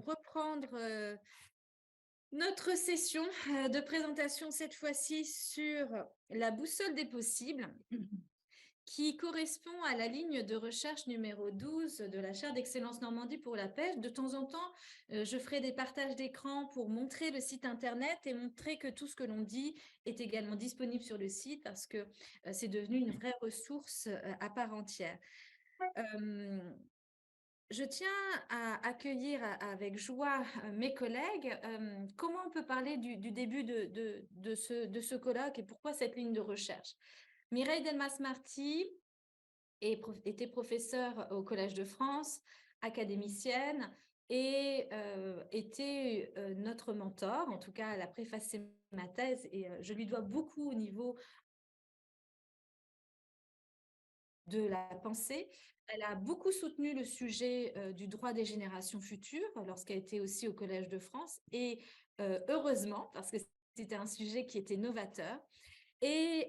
reprendre notre session de présentation, cette fois-ci sur la boussole des possibles, qui correspond à la ligne de recherche numéro 12 de la chaire d'excellence Normandie pour la pêche. De temps en temps, je ferai des partages d'écran pour montrer le site internet et montrer que tout ce que l'on dit est également disponible sur le site, parce que c'est devenu une vraie ressource à part entière. Je tiens à accueillir avec joie mes collègues. Comment on peut parler du début de ce colloque et pourquoi cette ligne de recherche? Mireille Delmas-Marty était professeure au Collège de France, académicienne, et était notre mentor. En tout cas, elle a préfacé ma thèse et je lui dois beaucoup au niveau de la pensée. Elle a beaucoup soutenu le sujet du droit des générations futures lorsqu'elle était aussi au Collège de France, et heureusement, parce que c'était un sujet qui était novateur. Et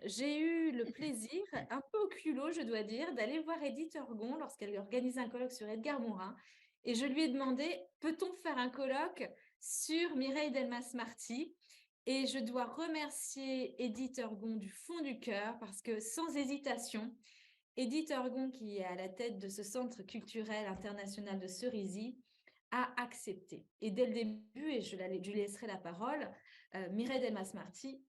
j'ai eu le plaisir, un peu au culot, je dois dire, d'aller voir Edith Ergon lorsqu'elle organisait un colloque sur Edgar Morin. Et je lui ai demandé, peut-on faire un colloque sur Mireille Delmas-Marty? Et je dois remercier Edith Ergon du fond du cœur, parce que sans hésitation, Edith Ergon, qui est à la tête de ce centre culturel international de Cerisy, a accepté. Et dès le début, et je lui laisserai la parole, Mireille Delmas-Marty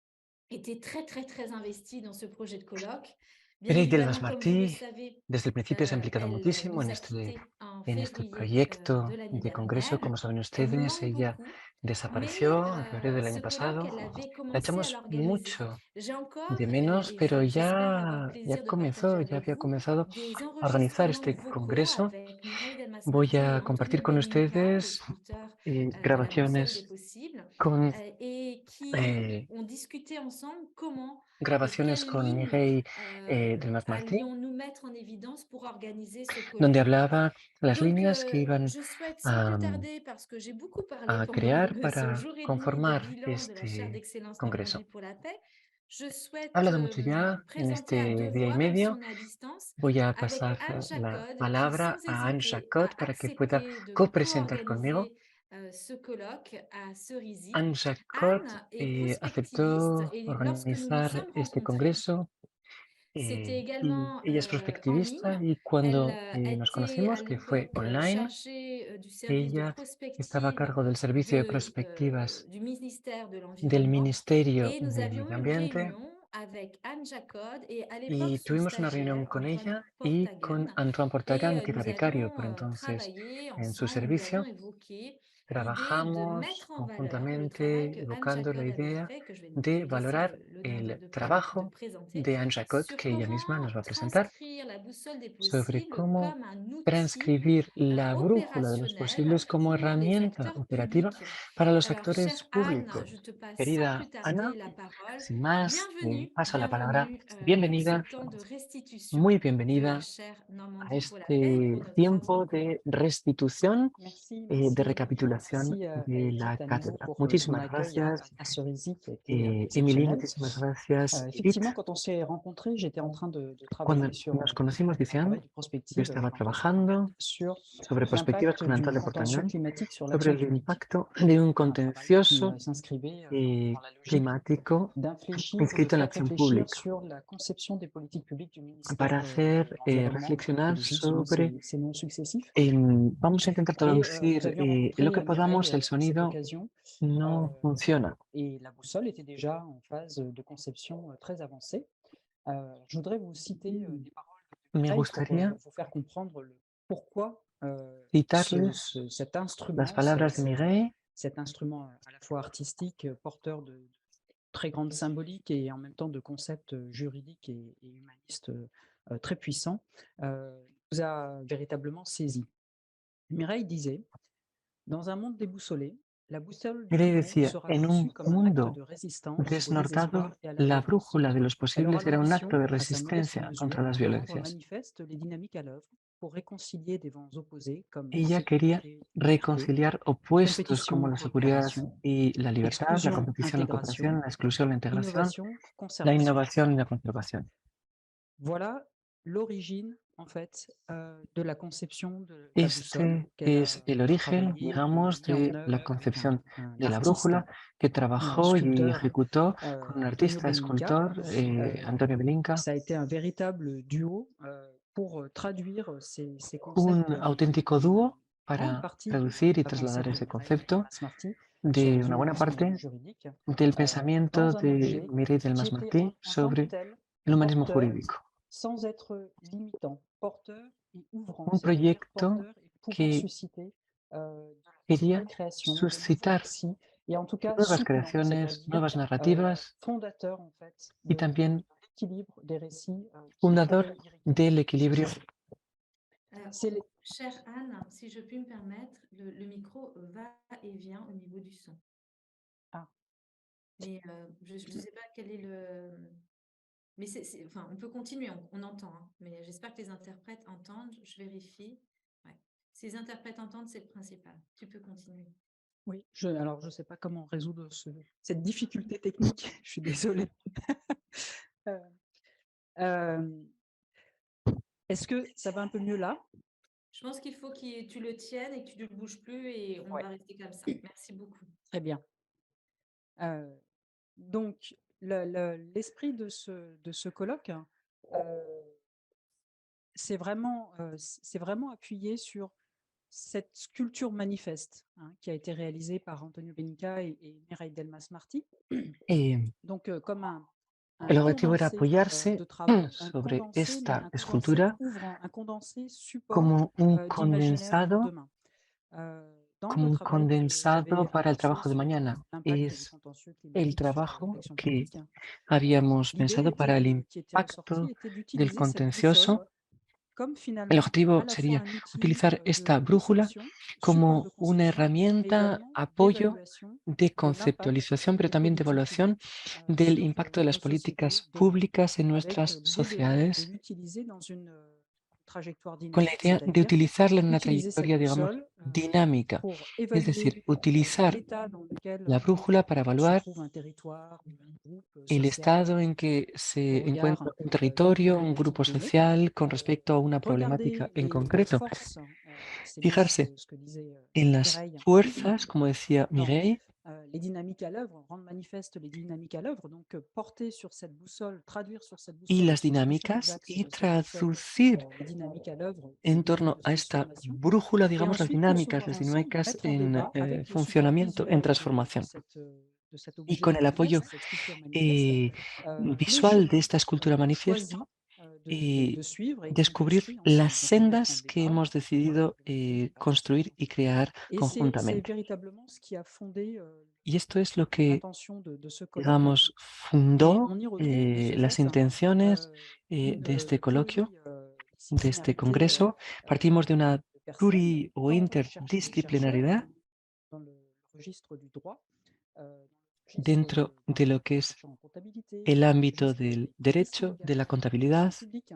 était très, très, très investie dans ce projet de colloque. Bien Mireille évidemment, comme vous le Delmas-Marty, savez, desde el principio se ha implicado elle muchísimo nous a quittés en en este février de proyecto l'année de congreso. dernière. Como saben Elle nous ustedes, manque ella beaucoup, mais desapareció en febrero del ce año colloque, pasado. elle avait La commencé à echamos l'organiser. mucho J'ai encore, de menos, et pero j'espère avoir le ya plaisir de partager comenzó, ya avec había vous, comenzado des a organizar enregistrements este vocaux congreso. avec Mireille Voy Delmas-Marty a et compartir Antonio con Benigna, le ustedes sculpteur de la boussole des grabaciones possibles, con et qui eh, ont discuté ensemble comment et grabaciones quelle con ligne Mireille Delmas-Marty, allions-nous mettre en évidence pour organiser ce donde colloque. hablaba las Donc, líneas que iban je souhaite, sans plus a, tarder, parce que j'ai beaucoup parlé a pendant crear ce para jour et demi de conformar bilan de la chaire este d'excellence congreso. Normandie pour la paix, je He souhaite hablado mucho ya en présenter à este deux día y voix, même si medio. on est à distance, Voy a avec pasar Anne la Jacode, qui palabra sans a Anne hésiter Jacot a para que pueda accepté de copresentar conmigo. co-organiser ce colloque à Cerisy. Anne Jacot Anne est prospectiviste, aceptó et lorsque nous nous organizar sommes este rencontrés, congreso c'était y également ella es en ligne. prospectivista y Elle cuando nos était à conocimos, que fue l'époque online, chargée du service de ella estaba a prospective cargo del servicio de prospectivas du ministère de del l'Environnement, Ministerio et nous del avions Medio eu une Ambiente réunion avec Anne Jacode et à l'époque y son tuvimos una reunión stagiaire con Antoine ella y con Portagen, Antoine et Portagan, que era nous becario avions por entonces travaillé en su ensemble et nous avions servicio. évoqué l'idée de Trabajamos mettre en valeur le travail conjuntamente que Anne evocando la Jacode avait idea fait, que je vais de lui laisser valorar l'honneur el de trabajo présenter, de Anne Jacot, sur que ella misma comment nos va a presentar, transcrire la boussole des sobre possibles cómo comme un outil transcribir la brújula de los opérationnel posibles como pour les herramienta acteurs operativa publics. para los Alors, chère actores Anne, je públicos. te passe sans Querida plus tarder Ana, la parole. sin más, Bienvenue, paso la palabra. bienvenue pour ce Bienvenida, temps de restitution muy de la bienvenida chaire a Normandie pour la paix este pour notre troisième tiempo colloque. de restitución, Merci, de merci Émilie. recapitulación Merci à de la Edith à nouveau cátedra. pour son Muchísimas accueil gracias. à Cerisy qui a été Emily, exceptionnel. muchísimas gracias. Edith, Effectivement, quand on s'est rencontrés, j'étais en train de cuando travailler sur nos conocimos, un travail decían, de yo prospective estaba avec Antoine Portagat trabajando sur sobre perspectivas l'impact con du Antonio contentieux Portañón, climatique sur sobre l'action el publique. impacto de un Un travail qui contencioso s'inscrivait dans la logique climático d'infléchir ou de inscrito en la faire acción réfléchir pública sur la conception des politiques publiques du ministère para de hacer l'Environnement et reflexionar de justement sobre, ces noms successifs. vamos a intentar Et traducir nous avions lo rencontré que podamos, Mireille el à cette sonido occasion. no funciona. Et la boussole était déjà en phase de conception très avancée. Je voudrais vous citer les paroles de Me Mireille pour gustaría vous faire comprendre le pourquoi citarles cet las instrument, palabras de Miguel, cet instrument à la fois artistique, porteur de très grande symbolique et en même temps de concepts juridiques et humanistes très puissants, nous a véritablement saisi. Mireille disait: dans un monde déboussolé, la boussole du Miguel vivant decía, sera en conçue un comme un acte mundo de résistance au desnortado, désespoir et à la la violence. brújula de los Elle aura posibles era un acto l'ambition, de à sa modeste resistencia mesure, contra las de rendre violencias. manifestes les dynamiques à l'œuvre pour réconcilier des vents opposés comme Ella quería sécurité, liberté, reconciliar opuestos como compétition, la seguridad coopération, y la libertad, la exclusion, competición, la cooperación, intégration, la exclusión, la integración, innovation, la conservation. innovación y la conservación. Voilà l'origine en fait, de la conception de la boussole Este qu'elle es a el origen, travaillée et digamos, mis en de la œuvre avec concepción de la l'artiste, brújula que trabajó y sculpteur ejecutó con un Antonio artista Beninca. escultor, Antonio Belinca, Ça a été un véritable duo pour traduire ces un concepts auténtico d'une dúo grande para partie traducir y la pensée trasladar de ese Mireille concepto Delmas-Marty sur de les una buena humanismes parte juridiques del pensamiento dans un de objet Mireille qui Delmas était Martí en tant que sobre tel el humanismo porteur jurídico. sans être limitant, porteur et ouvrant, Un c'est-à-dire proyecto porteur et pouvant que susciter de la quería nouvelle création, de nouveaux suscitar récits et en tout cas nuevas soutenant, creaciones, c'est-à-dire nuevas narrativas fondateur en fait y también de l'équilibre des récits qui fundador pouvaient irriguer del la equilibrio. société. Alors, C'est les- chère Anne, si je puis me permettre, le micro va et vient au niveau du son. Ah, Mais je ne sais pas quel est le... Mais enfin, on peut continuer, on entend, hein. Mais j'espère que les interprètes entendent. Je vérifie. Ouais. Si les interprètes entendent, c'est le principal. Tu peux continuer. oui, alors je ne sais pas comment résoudre cette difficulté technique, je suis désolée. Euh, euh, Est-ce que ça va un peu mieux là? Je pense qu'il faut que tu le tiennes et que tu ne le bouges plus et on Ouais, va rester comme ça. Merci beaucoup. très bien. Donc, l'esprit de ce colloque, c'est vraiment appuyé sur cette sculpture manifeste qui a été réalisée par Antonio Benica et Mireille Delmas-Marty. Eh, Donc, comme un el objetivo era condensé apoyarse de travaux, un sobre condensé, mais esta un condensé escultura ouvrant, un condensé support como un d'imaginaire du condensado, lendemain. Dans como le un travail que condensado j'avais para el amorcé trabajo de sur mañana. l'impact des Es contentieux el climatiques sur la trabajo réflexion que publique, habíamos l'idée pensado para el qui était ressortie impacto était del d'utiliser cette boussole contencioso. comme El finalement objetivo à la fois sería un outil utilizar esta de brújula conception, support de como una conception, mais herramienta, également apoyo d'évaluation de de l'impact conceptualización, pero des también de politiques evaluación publiques del sur impacto de las nos sociétés políticas demain, públicas en avec nuestras l'idée de sociedades, l'utiliser dans une trajectoire con la dynamique, idea de c'est-à-dire utilizarla en una utiliser cette trayectoria, digamos, boussole dinámica. pour Es évaluer decir, utilizar l'état dans lequel la brújula para se evaluar trouve un territoire ou un groupe el social estado en que au se regard encuentra un d'une territorio, un problématique grupo donnée. social con respecto a una problemática Regarder en les concreto. forces, c'est bien Fijarse ce que disait en las Mireille, fuerzas, como decía dans Mireille, les dynamiques à l'œuvre, rendre manifeste les dynamiques à l'œuvre, donc porter sur cette boussole, traduire sur cette y boussole, las sur les différents dinámicas axes y de cette boussole, traducir les dynamiques à l'œuvre en d'une torno a esta transformation, brújula, et digamos, las ensuite dinámicas, concevoir las ensemble, dinámicas mettre en en débat avec le support funcionamiento, en visuel transformación. de cet Y con objet el apoyo manifeste, cette sculpture manifeste, les visual de chemins esta escultura manifiesto, choisis de suivre et qu'on descubrir construit las ensemble. Donc on mettra en sendas que débat hemos decidido construir y crear et c'est conjuntamente. véritablement ce qui a fondé Y esto es lo que, l'intention de ce colloque. digamos, Et fundó on y retrouve de ce las fait intenciones une de este coloquio, de este pluridisciplinarité congreso. Partimos de una de personnes, pluri o tant des chercheurs interdisciplinaridad dans le registre du droit, dans le registre dentro de lo que des es chercheurs en comptabilité, el dans le ámbito registre del des juristes derecho, de la également, de la contabilidad, fonction publique,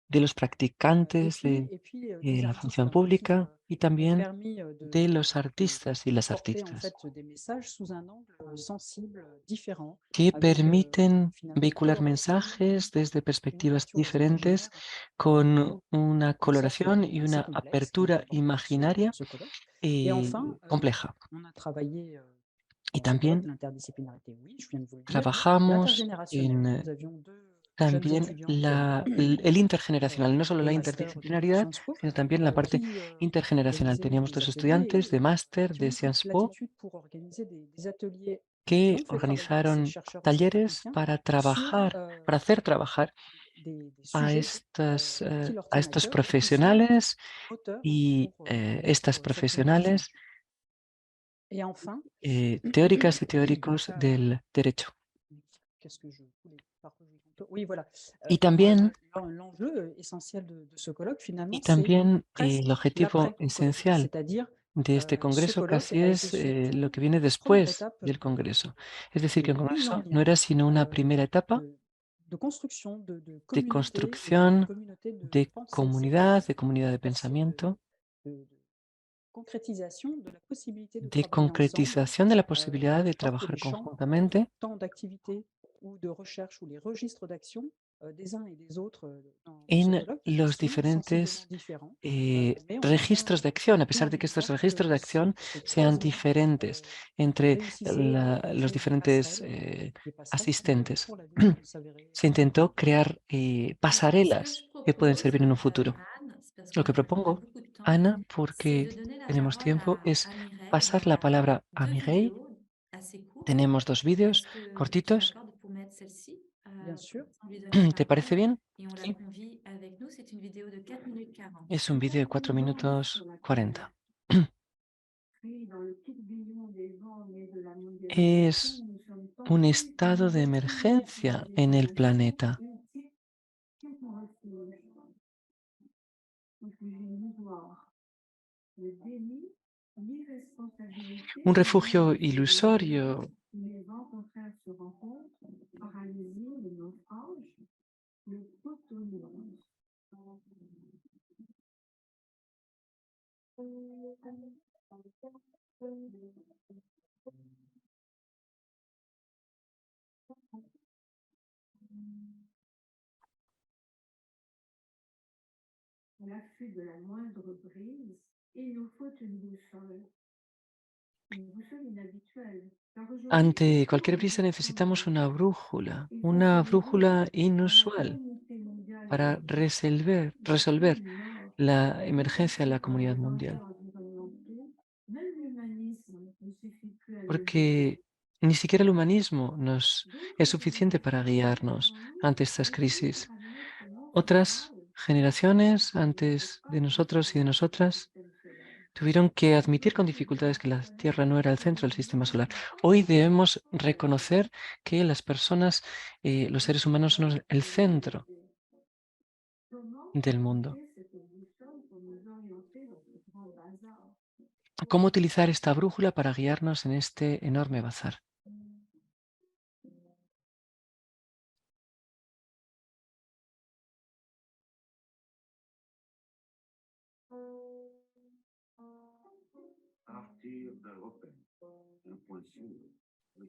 de los practicantes et puis des la artistes función qui pública y ont también permis de los artistas y de las porter en artistas fait des messages sous un angle sensible, différent, que avec permiten finalement une vehicular coloration, mensajes desde une perspectivas ouverture diferentes, imaginaire, con una certes coloración y assez una complexe, mais apertura c'est l'objet de imaginaria ce colloque. Et enfin, compleja. on a travaillé Y dans ce colloque también l'interdisciplinarité, oui, je viens de vous le dire, trabajamos l'intergénérationnel. en Nous avions deux jeunes también étudiantes el intergeneracional, no solo de la master de interdisciplinaridad, Sciences Po sino también la parte qui intergeneracional. organisaient Teníamos des dos ateliers estudiantes de máster qui ont de eu toute Sciences Po latitude pour organiser des ateliers qui que ont fait travailler ces organizaron chercheurs et ces talleres praticiens para sur trabajar, para hacer trabajar des a sujets qui leur a tiennent à estos cœur et qui sont profesionales moteurs y pour estas cette réflexion. profesionales Et enfin, teóricas y teóricos del derecho. qu'est-ce que je voulais partager con toi? Oui, voilà. Y también, L'enjeu essentiel de ce colloque, finalement, y c'est también presque el objetivo l'après-colloque. esencial C'est-à-dire, de este ce congreso colloque casi a été es surtout lo que viene une première después étape del congreso. Es decir, que el mise en congreso no lien, era sino una primera etapa de construction de communauté et de construcción communauté de de pensée, c'est-à-dire comunidad de pensamiento, de concrétisation de la possibilité de de travailler ensemble concretización de la peu posibilidad de importe trabajar les champs, conjuntamente, tant d'activité ou de recherche ou les registres d'action des uns et des autres dans ce en colloque qui los sont sensiblement diferentes différents, mais on registros de entend acción, a pesar de clairement que estos voir que registros de acción ces sean 3 enfants diferentes entre réussissaient à los créer diferentes des passerelles qui pourraient asistentes. pour l'avenir s'avérer Se intentó crear Alors, ce que je pasarelas que pueden propose, servir en un futuro. Anne, c'est parce Lo qu'on que on a propongo, beaucoup de temps, Ana, c'est porque de donner la tenemos parole tiempo, es à Mireille. On pasar la a palabra a 2 Mireille. vidéos assez courtes. Tenemos 2 vídeos Est-ce que tu cortitos. m'accordes pour mettre celle-ci, bien sûr. on lui donne la ¿Te parece parole bien? et on la Sí. convie avec nous? C'est une vidéo de 4 minutes 40. Es un vídeo de 4 minutos 40. Es un estado de emergencia en el planeta. Un refugio ilusorio. Ante cualquier brisa necesitamos una brújula inusual para resolver la emergencia de la comunidad mundial. Porque ni siquiera el humanismo nos es suficiente para guiarnos ante estas crisis. Otras generaciones antes de nosotros y de nosotras tuvieron que admitir con dificultades que la Tierra no era el centro del sistema solar. Hoy debemos reconocer que las personas, los seres humanos, son el centro del mundo. ¿Cómo utilizar esta brújula para guiarnos en este enorme bazar?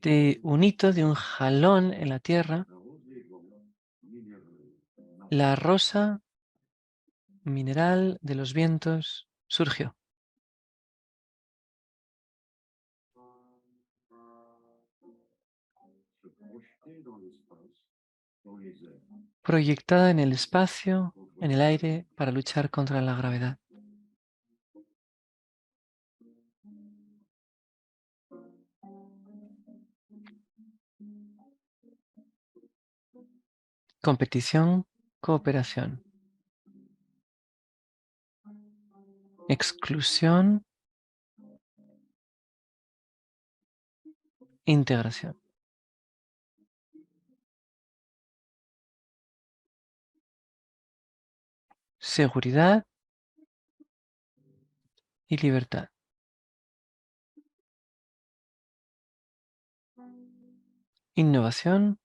De un hito, de un jalón en la Tierra, la rosa mineral de los vientos surgió. Proyectada en el espacio, en el aire, para luchar contra la gravedad. Competición, cooperación. Exclusión, integración. Seguridad y libertad. Innovación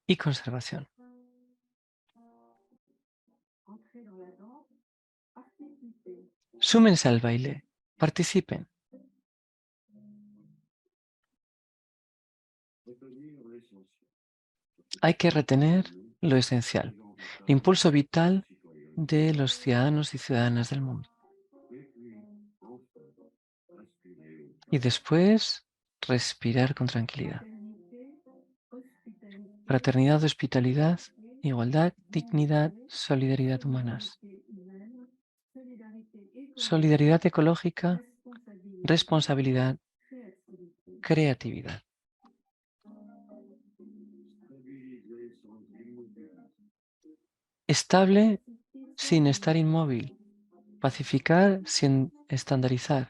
y conservación. Súmense al baile, participen. Hay que retener lo esencial, el impulso vital de los ciudadanos y ciudadanas del mundo. Y después, respirar con tranquilidad. Fraternidad, hospitalidad, igualdad, dignidad, solidaridad humanas. Solidaridad ecológica, responsabilidad, creatividad. Estable sin estar inmóvil. Pacificar sin estandarizar.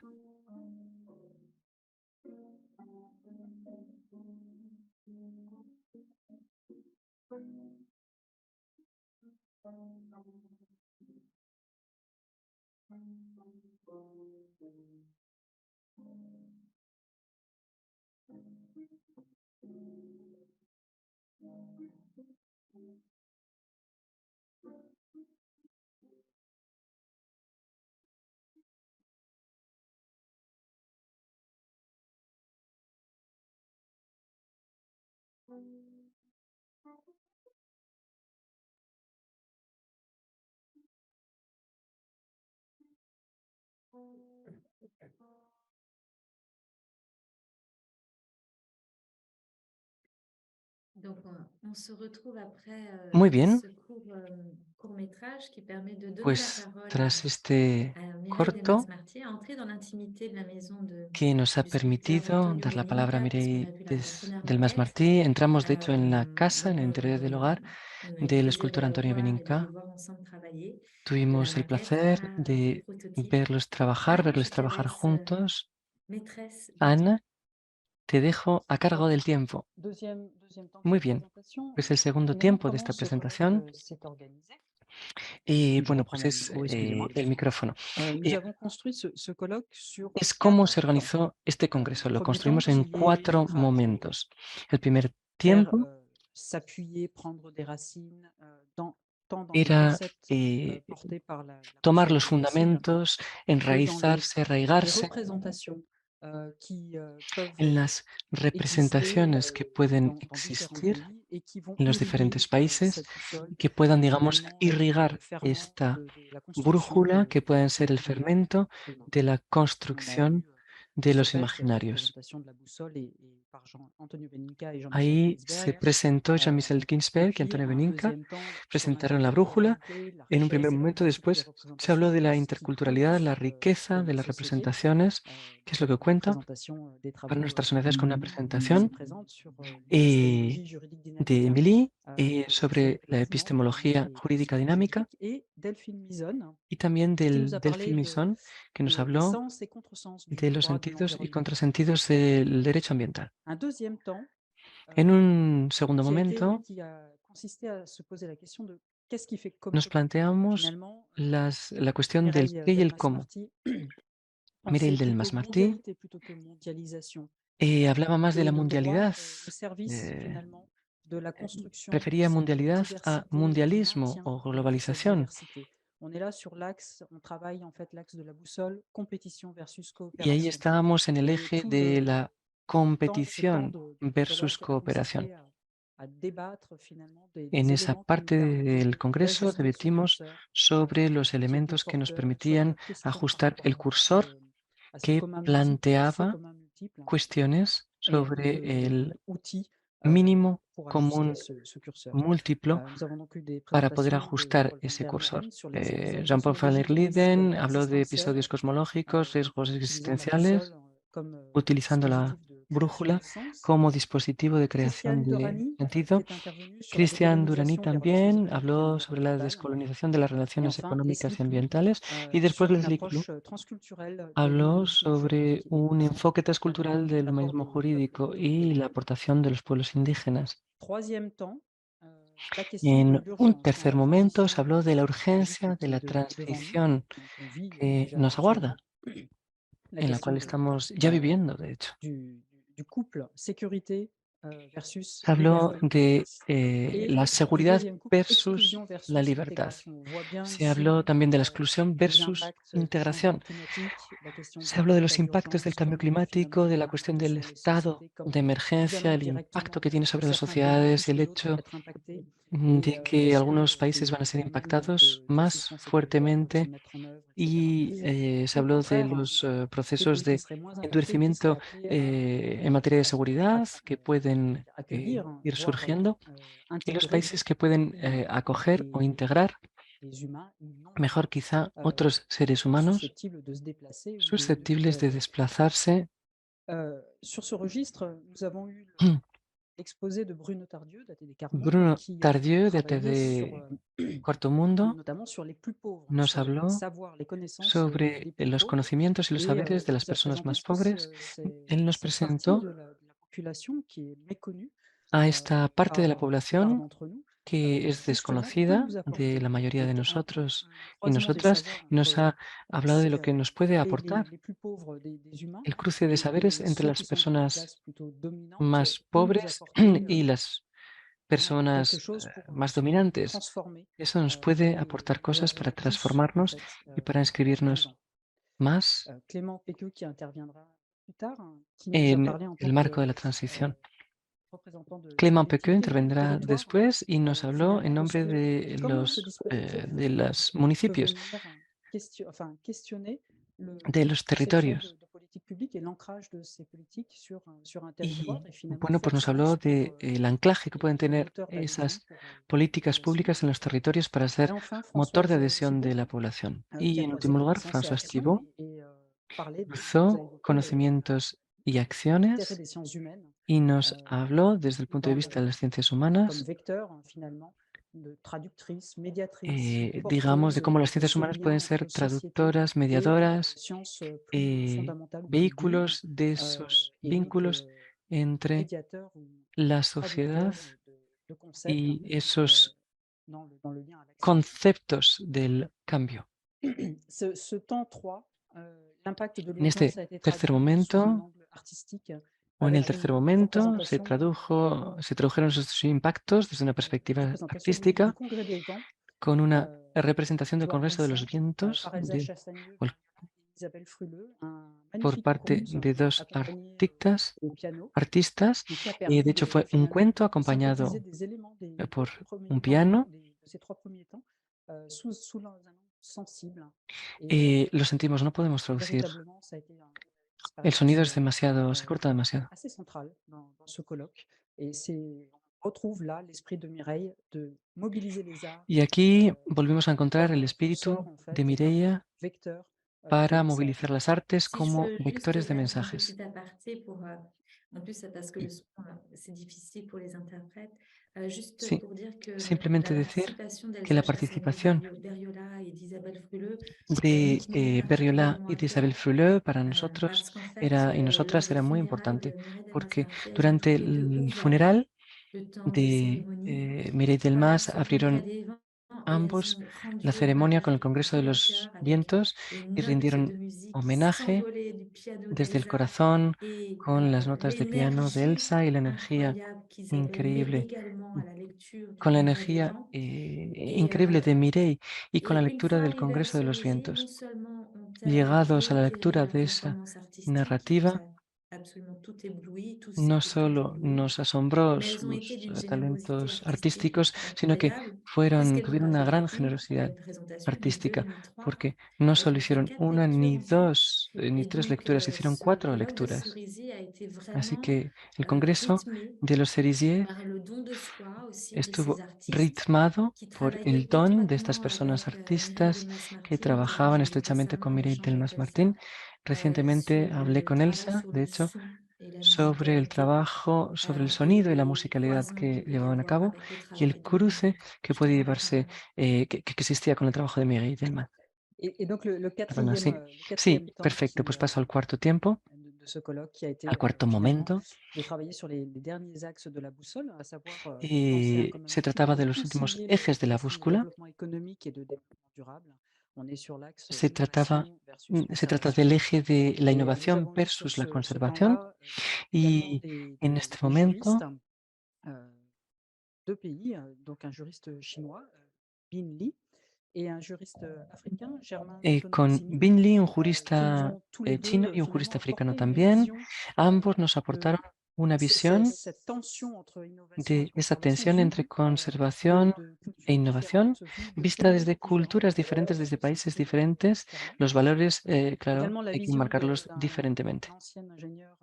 Donc, on se retrouve après Muy bien, ce court métrage qui permet de donner la pues parole tras este à Mireille corto Desmas-Martier, à entrer dans l'intimité de la maison que nos ha du sculpteur permitido Antonio dar la palabra a Beninca, puisqu'on a Mireille vu la première del Mas maquette. Martí, entramos de hecho en la casa, en Donc, el interior del hogar on a eu le del plaisir de escultor la Antonio voir et de les Beninca. voir ensemble travailler, de la Tuvimos el maquette placer au de prototype. verlos Anne, je te trabajar laisse juntos. maîtresse du Anne, temps. te dejo a cargo Alors, del tiempo. deuxième temps de Muy cette bien, présentation, pues el segundo finalement, tiempo de comment esta ce presentación, colloque s'est organisé? y Je bueno, reprends pues mon es micro, excusez-moi. el micrófono. Nous avons construit ce colloque sur Es cómo 4 se temps. organizó este congreso. Lo Premier temps construimos en qui est 4 notre momentos. El primer faire tiempo s'appuyer, prendre des racines tant dans les era concepts portés par la tomar boussole los progressive fundamentos, que dans enraizarse, les arraigarse représentations qui peuvent en las exister representaciones que pueden dans différents existir pays et qui vont en los irriguer diferentes países, cette boussole que puedan, et digamos, finalement être le irrigar ferment esta de la construction brújula, que pueden ser el d'imaginaire fermento humain. de la On a construcción eu de ce los fait, la imaginarios. présentation de la boussole et par Antonio Beninca et Jean-Michel Ahí se Ginsberg. presentó Jean-Michel Et Ginsberg y puis Antonio un Beninca, deuxième temps sur presentaron la brújula. l'interculturalité, la En un primer richesse et la momento, diversité des después se habló représentations de la et ce qui compte interculturalidad, la pour riqueza de notre las société, representaciones, qué es lo que une cuenta présentation des para travaux nuestras sociedades con una qui se presentación présente sur eh, l'épistémologie juridique de dynamique, Emily Michel sobre la Plezman, epistemología qui est jurídica psychologue dinámica, juridique, et Delphine Mison, y también qui nous a del parlé Filmison, que nos des habló sens et contresens du de los droit de sentidos y l'environnement. contrasentidos del derecho ambiental. Un deuxième temps En un segundo momento qui a consisté à se poser la question de qu'est-ce qui fait nos communauté. planteamos Finalement, la cuestión del Mireille qué y el cómo. Delmas-Marty Mireille pensait del plutôt Mas-Martí mondialité plutôt que mondialisation, hablaba más de la et le droit mundialidad, au service finalement de la construction de prefería cette mundialidad a diversité et du mundialismo maintien o de cette globalización. diversité. On est là sur l'axe, on travaille en fait l'axe de la boussole, compétition versus Y ahí coopération. estábamos en el Et eje tout de la ce temps competición de versus colloque a cooperación. consisté à débattre finalement En des esa éléments qui nous parte permettaient del Congreso d'ajuster ce debatimos curseur sobre los qui était elementos que nos porteur sur permitían la question par ajustar rapport el cursor à ces que communs multiples, ces planteaba communs multiples, cuestiones et sobre el outils mínimo pour ajuster común ce curseur. múltiplo Nous avons donc eu des para poder présentations de ajustar Jean-Paul van ese der cursor. Leden sur les Jean-Paul van der épistémologies de risque Leyden habló de existentiel, episodios cosmológicos, riesgos utilisant la existenciales, boussole comme utilizando la dispositif de création brújula du sens. como dispositivo de creación Christiane de Dorani, qui sentido. est intervenue sur la Cristian Durani décolonisation des relations también économiques et habló sobre la environnementales. descolonización de las Et relaciones enfin, económicas Leslie y Klug, ambientales. Y después sur une Leslie Klug approche transculturelle de habló l'humanisme sobre juridique et des un peuples, enfoque notamment transcultural del l'apport humanismo des peuples jurídico y la autochtones. aportación de los pueblos indígenas. Troisième temps, la question de En un l'urgence dans tercer la momento se transition habló de la écologique urgencia de qui est la devant nous, transición qu'on vit que déjà nos aguarda, actuellement. La en la question cual estamos ya viviendo, de hecho. du couple sécurité versus Se habló liberté. de Et la du seguridad deuxième couple, versus exclusion la versus libertad. intégration. On voit bien Se ici habló también de la exclusión les versus impacts du changement integración. climatique, la question Se de habló de los l'état impactos del d'urgence, cambio comment finalement climático, de il la cuestión impacte del sur les estado sociétés, comme de emergencia, évidemment el impacto directement que tiene sobre las certains pays sociedades y plus el que d'autres vont hecho être impactés, de et que est-ce algunos que países van a ser des moyens impactados más d'assistance sécuritaire peuvent se fuertemente mettre en œuvre, etc. y se Ou au habló de contraire, los des procesos pays qui de seraient moins impactés, qui seraient endurecimiento appelés en materia de seguridad que pueden accueillir, ir voire surgiendo y los intégrer países que pueden acoger o integrar des humains non mejor quizá otros seres humanos susceptibles de se déplacer ou de susceptibles de migrer. desplazarse. Sur ce registre, nous avons eu l'exposé de Bruno Tardieu, daté des 40, Bruno qui a Tardieu, de travaillé sur, Cuarto Mundo, notamment sur les plus pauvres, nos sur les habló savoirs, les connaissances sobre des plus los pauvres. conocimientos y los Et saberes de il las nous a personas présenté más un peu pobres. Él nos cette partie presentó de la population qui est méconnue a esta parte de la par población d'entre nous. que es Justement, peut desconocida nous de apporter la mayoría de donc nosotros un y croisement des nosotras, savoirs y nos entre ha hablado de lo que nos puede aportar les plus pauvres des humains el cruce de saberes et entre ceux las qui sont dans les personas classes plutôt dominantes, más peut nous pobres apporter y las quelque personas chose pour más dominantes. transformer Eso nos puede et aportar cosas para aller plus en transformarnos fait y para de inscribirnos l'avant. más Clément Péqueux qui interviendra plus tard, qui nous a en parlé en tant el marco de que la transición. Clément Pequeux intervendrá territoires, después y nos habló en finalement, nombre construire de comment ce los dispositif peut municipios, venir questionner de los la conception territorios. de politique publique et l'ancrage de ces politiques sur un territoire Y et finalement bueno, pues faire nos sens habló pour de el anclaje que pueden les tener moteurs d'adhésion esas pour políticas la suite. públicas en los territorios para Et ser enfin, motor de Françoise adhesión de Thibault, la población. qui Y a en croisé último lugar, connaissance et François action Thibault parlait de, vous avez cruzó évoqué conocimientos y l'intérêt acciones des sciences humaines y nos euh, habló desde el punto de dans vista de las ciencias comme humanas, vecteur finalement de traductrice, médiatrice, digamos, de porteuse cómo las de ciencias ce humanas pueden lien ser entre société traductoras, et mediadoras, sciences plus fondamentales ou plus dures, vehículos de esos et donc vínculos entre médiateur ou la traducteur sociedad de concepts y esos dans le lien à l'action. conceptos del cambio. Ce temps 3, l'impact de En este l'urgence a été tercer traduit sous un momento, angle artistique o en el avec tercer une momento, représentation se tradujeron esos impactos desde una perspectiva du artística Congrès des Vents con una euh, representación del Édouard Congreso de los Glissant, Vientos par Elsa Chassagneux o el- et Isabelle Fruleux, un por magnifique parte conte de dos accompagné au piano artistas, qui a y de permis hecho fue un finalement cuento synthétiser acompañado des éléments des por 3 premiers un temps, piano. de ces 3 premiers temps, sous un angle sensible et Lo sentimos, no podemos traducir. véritablement ça a été une El sonido expérience es demasiado, se corta demasiado. assez centrale dans ce colloque et on retrouve là l'esprit de Mireille de mobiliser les arts Y aquí volvimos a encontrar el comme espíritu ressort en de fait et comme Mireia vecteur de para message. movilizar las artes Si je como peux juste vectores de mettre un mensajes. petit aparté pour, en plus parce que le son, c'est difficile pour les interprètes, juste Sí, pour dire que simplemente la decir participation que la d'Elsa participación Berriola et d'Isabelle Fruleux de nous tenait Berriola particulièrement y à de Isabel cœur, Fruleux para nosotros parce qu'en fait, y lors nosotras des era muy funérailles de importante, Mireille porque Delmas-Marty, elles ont durante toutes les deux el ouvert funeral le temps de de cérémonie. Mireille Voilà, Delmas sur le Congrès abrieron des Vents, et elles ambos ont la rendu ceremonia hommage con el du Congreso de fond de los cœur avec Vientos les y notes de rindieron musique qui homenaje s'envolaient du piano desde el d'Elsa corazón et con las notas de piano de l'énergie Elsa y la energía incroyable qu'ils avaient mis increíble, également à la lecture du con la Congrès des energía Vents. increíble de Mireille y con la Et une lectura fois del arrivées à Congreso de los Cerisy, non Vientos. seulement ont-elles Llegados a la réitéré lectura leur de esa performance artistique qui nous narrativa, a absolument tout ébloui, no tout solo ébloui, nos asombró mais elles ont été sus d'une générosité talentos artistique artísticos, sino que incroyable, puisqu'elles n'ont tuvieron pas una fait gran que generosidad une présentation, ni deux, artística, ni trois, porque no elles solo ont fait hicieron 4 una, lectures ni en fait. dos, ni Et tres donc, lecturas, hicieron ce 4 colloque de lecturas. Cerisy a été Así vraiment que el Congreso rythmé de los Cerisier par le don de soi aussi de ces estuvo artistes ritmado qui por travaillaient el don de estas étroitement personas avec Mireille artistas que Delmas-Marty. Notamment, trabajaban j'ai eu estrechamente con récemment un Mireille échange avec Delmas-Martín. Elsa Recientemente sur hablé le con travail Elsa, sur de le hecho, son et la sobre el musicalité trabajo, sobre el sonido y la et les musicalidad croisements que qu'il peut y llevaban a avoir cabo avec le y el travail de cruce Mireille. que Je te puede remettrai un llevarse, lien. que existía con el trabajo de Mireille Delmas. Et donc le Perdona, sí. quatrième Sí, temps perfecto. Pues paso al cuarto tiempo, de ce colloque qui a al été cuarto finalement momento. de travailler sur les derniers axes de la boussole, à savoir penser Y comme un se outil trataba pour de los últimos concilier ejes de la l'axe de búscula. développement économique et de développement durable. On est sur l'axe Se trataba, innovation versus se trata conservation. del eje de la Et nous innovación avons eu sur versus la ce conservación. temps-là également Y en este des juristes, momento, deux pays, donc un juriste chinois, Bin Li, et un juriste africain, Germain con Tonotsimi, Bin Lee, un qui nous jurista ont tous les chino deux y un finalement jurista africano apporté une también, vision ambos nos de aportaron una visión cette tension entre innovation et de esa conservation tensión vue entre conservación de e cultures innovación, différentes, vue de vista pays desde différents, culturas diferentes, desde países sociétés diferentes. différentes. Los valores, claro, Également la hay que vision marcarlos d'un diferentemente. ancien ingénieur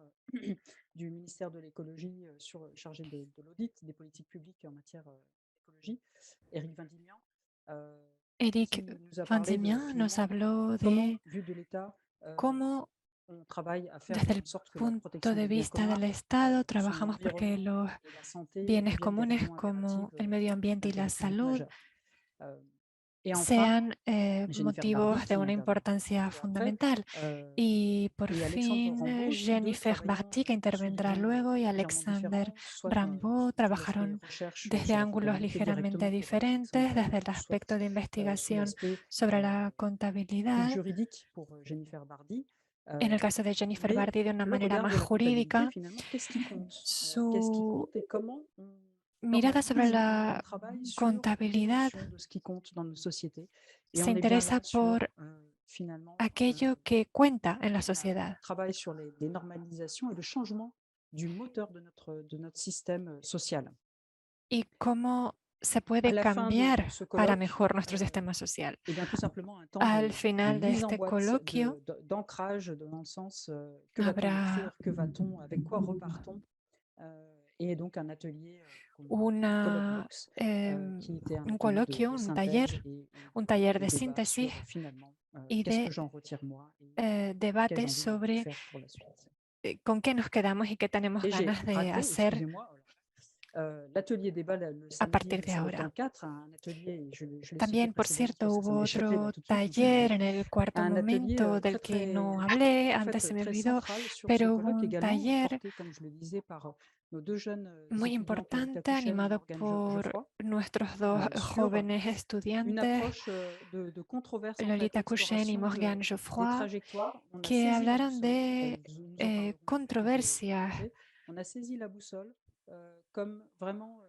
du ministère de l'écologie chargé de l'audit des politiques publiques en matière d'écologie, Éric Vindimian, Eric qui nous a Van parlé de Dimian nos finalement habló comment, de vu de l'État, cómo on travaille à faire desde en el sorte que la punto protection des de biens vista communs, del Estado son trabajamos porque environnement los et la santé bienes deviennent des comunes raisons como impératives el medio ambiente y la publique salud majeure. Et enfin, sean Jennifer Bardi, motivos de qui una interviendra importancia peu après, fundamental. Y por et Alexandre fin, Rambaud, tous deux Jennifer travaillant Barty, que sous des intervendrá angles luego, y légèrement Alexander différents, soit Rambaud sous l'aspect trabajaron recherche desde sur la ángulos comptabilité ligeramente directement pour diferentes, Alexandre desde el Rambaud, soit aspecto de sous investigación l'aspect sobre la plus contabilidad, juridique pour Jennifer Bardi. en el caso de Jennifer Mais Barty de una le manera regard más de la comptabilité, jurídica, finalement, qu'est-ce qui su compte et comment mirada sobre on la travaille sur contabilidad l'évolution de ce qui compte dans nos sociétés. Et se on est bien interesa là sur, por finalement, aquello que cuenta en la sociedad. travail sur les normalisations et le changement du moteur de notre système social. y cómo se À puede la fin de cambiar ce para colloque, mejor nuestro sistema social. eh bien, tout simplement un temps Al de final de mise en este boîte, coloquio d'ancrage dans le sens que va-t-on habrá écrire, que va-t-on, avec quoi repartons, et donc un atelier colloque una, box em, qui était un un atelier coloquio, de un synthèse taller, et un taller de de débat síntesis sur finalement y qu'est-ce que de j'en retire moi et debate quelles envies j'ai de sobre faire pour la suite. con qué nos quedamos y qué tenemos Et j'ai ganas de raté, hacer excusez-moi, l'atelier débat le a samedi partir de sur le ahora. temps 4, un atelier, et je l'ai cité También, por précédemment cierto, parce que ça hubo m'est échappé là otro tout de suite, je me suis taller gouré. en el cuarto Un atelier momento très, del que très, no hablé, en antes fait, se me très olvidó, central sur ce pero hubo colloque un également, taller porté, comme je le disais, par nos deux jeunes muy étudiantes, Anita importante Kouchen et animado Morgane por Geoffroy, nuestros dos sur jóvenes une estudiantes, approche de controverse, en fait, Lolita Couchen y exploration Morgane des Geoffroy, trajectoires. On a que saisi la hablaron boussole, de elles nous en parleront controversias. après. On a saisi la boussole comme vraiment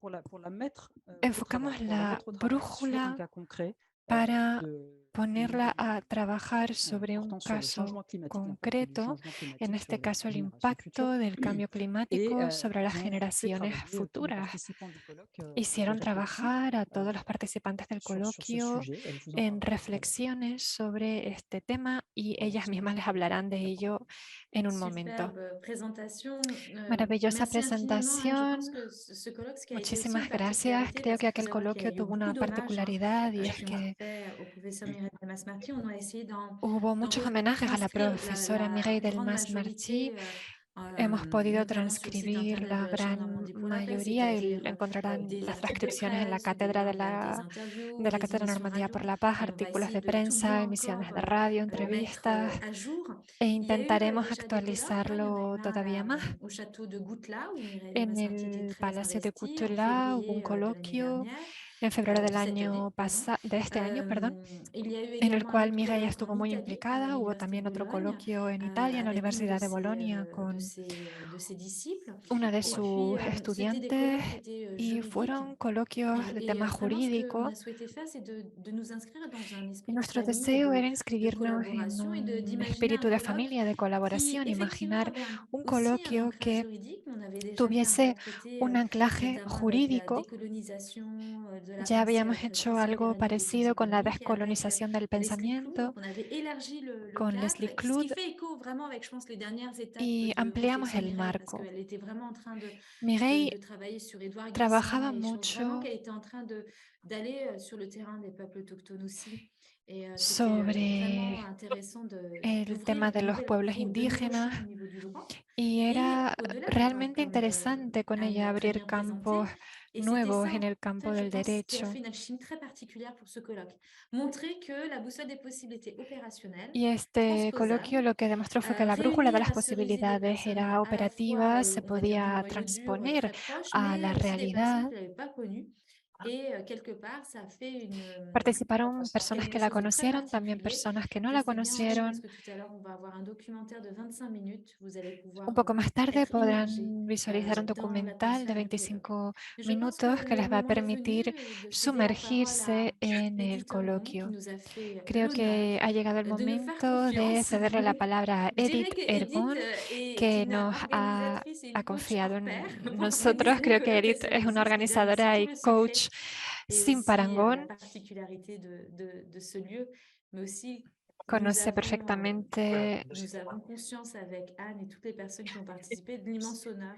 pour la mettre au travail, Enfocamos pour la la mettre au travail sur un brújula cas concret para de ponerla a trabajar sobre un portant sur le caso changement climatique, l'impact du concreto, changement en climatique sur este les caso el générations impacto futures. del cambio Et climático sobre las elles ont fait generaciones travailler tous les futuras. participants du colloque à des Hicieron réflexions trabajar a todos los participantes del sur ce coloquio sujet. Elles vous en en parleront tout à l'heure. reflexiones sobre este tema y Voilà, ellas ce que mismas je les peux hablarán de ello apporter. en un momento. Superbe présentation. Maravillosa Merci infiniment, Anne. Je pense presentación. que ce colloque, ce qui a été aussi une Muchísimas gracias. particularité, Creo parce que qu'il faut aquel savoir qu'il y a coloquio eu tuvo beaucoup una d'hommages particularidad y es qui ont que été faits au professeur Mireille Delmas-Marty. On a essayé hubo d'en muchos homenajes a la retranscrire profesora Mireille une grande Delmas-Marty. majorité, Hemos podido notamment sur le site transcribir internet de la la chaire gran Normandie pour la paix, mayoría y c'est-à-dire encontrarán des las articles de transcripciones en la presse, des cátedra liens vers des interviews, de la des Cátedra émissions Normandía radio, por la Paz, et on va artículos essayer de de tout bien prensa, emisiones encore de radio, mettre entrevistas, à jour. e Il y a eu intentaremos déjà deux colloques, hein. Il y en a eu actualizarlo un todavía más. au château de Goutela, où Mireille En Delmas-Marty était el très Palacio de investie, en Cutula hubo un février de l'année coloquio dernière, en febrero del de cette année, año pardon. de este año, perdón, Il y a eu en el également un cual autre Mireia colloque en estuvo muy Italie, à implicada. Hubo l'Université de también otro Bologne, coloquio en Italia, en la avec une Universidad de Bolonia, de con ses disciples. una de Et puis, sus c'était des estudiantes colloques qui étaient y juridiques. fueron coloquios de tema Vraiment, ce qu'on jurídico. a souhaité faire, c'est de nous inscrire dans un Y esprit de nuestro famille et deseo era de inscribirnos en collaboration et un d'imaginer un espíritu de colloque familia, de qui, colaboración, effectivement, imaginar avait un aussi un coloquio ancrage que juridique. On avait déjà fait un tuviese colloque traité, un anclaje notamment avec la jurídico. décolonisation de la Ya pensée habíamos avec hecho Christiane algo Véronique parecido con la Lepinsky-Bonnamy et avec descolonización del Leslie Cloud. pensamiento, Donc, on avait élargi le con cadre, Leslie ce qui Cloud, fait écho vraiment avec, je pense, les dernières étapes y de ampliamos réflexion de el Mireille, parce marco. qu'elle était vraiment en train Mireille de travailler sur Édouard Glissant, trabajaba et je pense vraiment mucho qu'elle était en train d'aller sur le terrain des peuples autochtones aussi. Et c'était sobre vraiment intéressant el d'ouvrir tema de los pueblos de nouveaux indígenas champs au niveau du droit. y Et era au-delà du droit, realmente comme interesante con Anne ella l'a très abrir bien campos présenté. Et c'était nuevos ça, en en el campo fait, je del pense, qui a derecho. fait une alchimie très particulière pour ce colloque. Montrer que la boussole des possibles était opérationnelle, Y este transposable, coloquio lo que demostró fue que la brújula de réunir las à Cerisy des posibilidades personnes era à la fois, operativa, se on va dire, du podía noyau dur transponer très proche, a la mais aussi des personnes realidad. qui ne l'avaient pas connue. Et quelque part, ça a fait Participaron personas que quelque la chose de très conocieron, también particulier. personas que no Et la c'est bien aussi parce conocieron. que tout à l'heure, on va avoir un documentaire de 25 minutes. Vous allez Un pouvoir poco más tarde être immergé podrán visualizar un dans documental de l'atmosphère du colloque. 25 Je pense que minutos que le les va a moment est venu permitir de céder la parole à sumergirse en el Edith Herbon, qui coloquio. nous a fait Creo l'honneur que ha llegado el de nous faire momento de confiance. cederle la palabra a Je dirais Edith qu'Edith Herbon, est que une nos organisatrice et ha une coach confiado hors en pair pour nosotros. organiser les Creo que colloques à Edith es una Cerisy, ce qui donne aussi organizadora tout y le secret coach et sin aussi la parangón. particularité de ce lieu, mais aussi Conoce perfectamente nous avons conscience avec Anne et toutes les personnes qui ont participé de l'immense honneur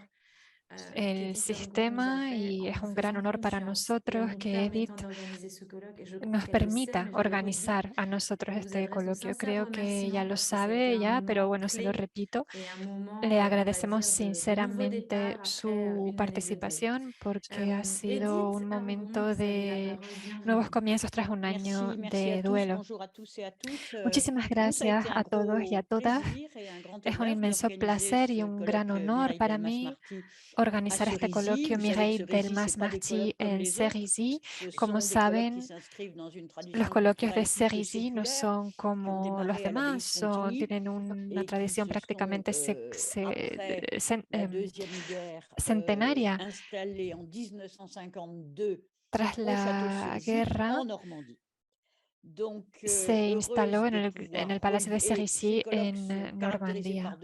el qu'Edith Herbon nous a sistema fait y en es nous un gran faisant honor para confiance et en nosotros nous que permettant Edith d'organiser ce colloque. Et je crois nos qu'elle le sait, permita mais je le redis. organizar a nosotros Elle vous este adresse de coloquio. sincères Creo que remerciements ella lo parce que ça a été sabe un ya, pero moment bueno, se lo clé repito. et un moment, Le on va agradecemos dire, de nouveau sinceramente départ après su une année de deuil. participación porque ha sido Edith un Herbon, momento vous avez la de parole, nuevos bienvenue. comienzos tras un año Merci à de tous. duelo. Bonjour à tous et à toutes. Muchísimas Pour nous, ça a gracias été un a todos y a gros todas. plaisir et un grand Es un honneur inmenso d'organiser placer y ce un gran colloque honor Mireille para mí Delmas-Marty à organizar este Cerisy. coloquio Vous savez que Mireille Cerisy, ce pas des Delmas-Marty colloques comme en les autres. Cerisy. Ce Como sont des colloques qui saben, s'inscrivent dans une los tradition coloquios de culturelle plutôt Cerisy no séculaire, son qui ont como los démarré à l'abbaye demás, de Pontigny tienen una et qui tradición se sont, prácticamente après la Deuxième Guerre, centenaria. installés en 1952 Tras au château la Cerisy guerra, en Normandie. se instaló en el Palacio de Cerisy en Normandía.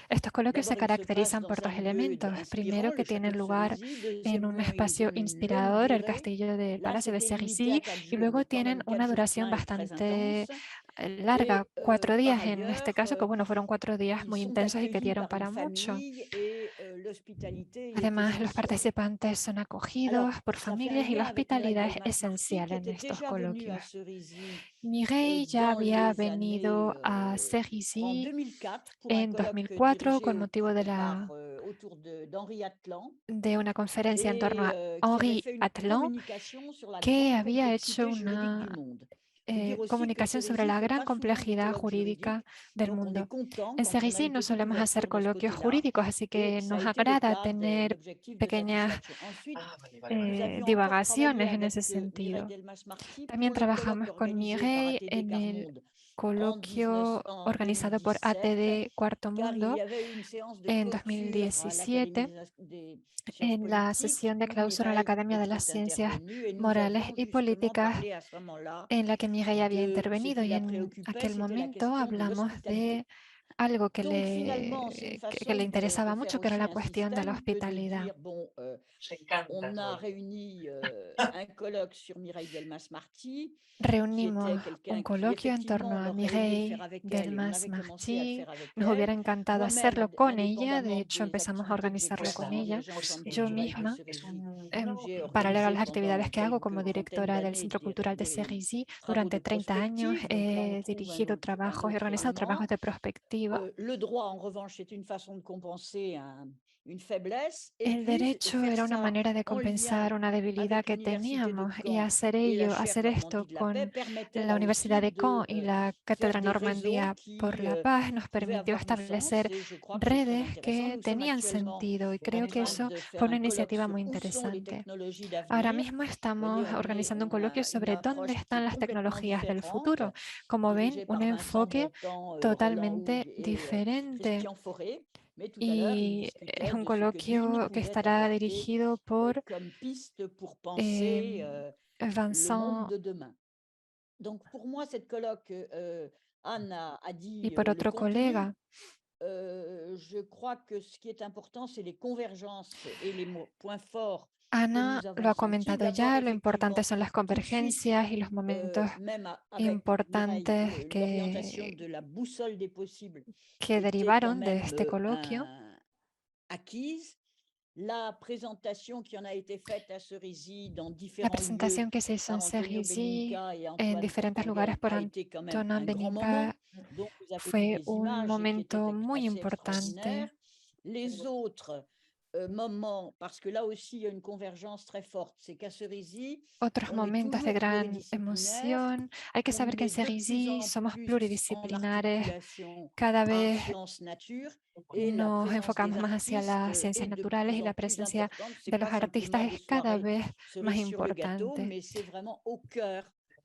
Estos coloquios se caracterizan por dos elementos. Primero, que tienen lugar en un espacio inspirador, el castillo del Palacio de Cerisy, y luego tienen una duración bastante larga, 4 días en este caso, que bueno, fueron 4 días muy intensos y que dieron para mucho. Además, los participantes son acogidos por familias y la hospitalidad es esencial en estos coloquios. Mireille ya había venido a Cerisy en 2004 con motivo de una conferencia en torno a Henri Atlan, que había hecho una comunicación sobre la gran complejidad jurídica del mundo. En Cerisy no solemos hacer coloquios jurídicos, así que nos agrada tener pequeñas divagaciones en ese sentido. También trabajamos con Mireille en el coloquio organizado por ATD Cuarto Mundo en 2017 en la sesión de clausura a la Academia de las Ciencias Morales y Políticas en la que Mireille había intervenido, y en aquel momento hablamos de algo que le interesaba mucho, que era la cuestión de la hospitalidad. Reunimos un coloquio en torno a Mireille Delmas-Marty. Nos hubiera encantado hacerlo con ella, de hecho empezamos a organizarlo con ella. Yo misma, paralelo a las actividades que hago como directora del Centro Cultural de Cerisy, durante 30 años he dirigido trabajos, he organizado trabajos de prospectiva. El derecho era una manera de compensar una debilidad que teníamos, y hacer esto con la Universidad de Caen y la Cátedra Normandía por la Paz nos permitió establecer redes que tenían sentido, y creo que eso fue una iniciativa muy interesante. Ahora mismo estamos organizando un coloquio sobre dónde están las tecnologías del futuro. Como ven, un enfoque totalmente diferente. Y es un coloquio que estará dirigido por Vincent y por otro colega. Ana lo ha comentado ya, lo importante son las convergencias y los momentos importantes que derivaron de este coloquio. La presentación que se hizo en Cerisy en diferentes lugares por Antonin Beninca fue un momento muy importante. Otros momentos de gran emoción. Hay que saber que en Cerisy somos pluridisciplinares. Cada vez nos enfocamos más hacia las ciencias naturales y la presencia de los artistas es cada vez más importante.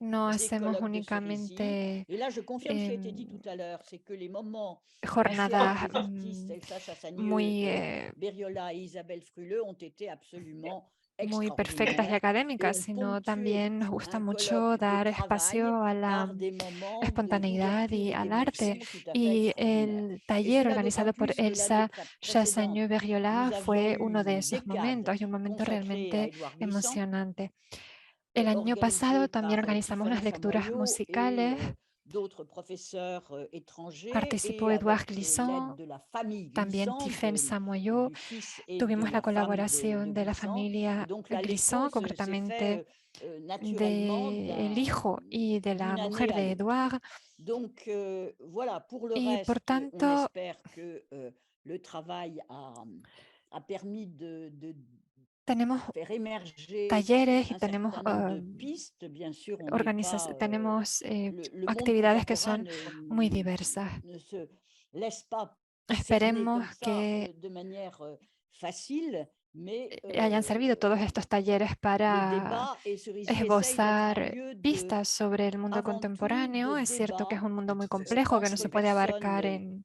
No hacemos únicamente jornadas muy perfectas y académicas, sino también nos gusta mucho dar espacio a la espontaneidad y al arte. Y el taller organizado por Elsa Chassagneux-Berriolat fue uno de esos momentos, y un momento realmente emocionante. El año pasado también organizamos unas lecturas musicales. Participó Edouard Glissant, también Tiffaine Samoyau. Tuvimos la colaboración de la familia Glissant, concretamente del hijo y de la mujer de Edouard. Y por tanto, tenemos talleres y tenemos actividades que son muy diversas. Esperemos que hayan servido todos estos talleres para esbozar pistas sobre el mundo contemporáneo. Es cierto que es un mundo muy complejo, que no se puede abarcar en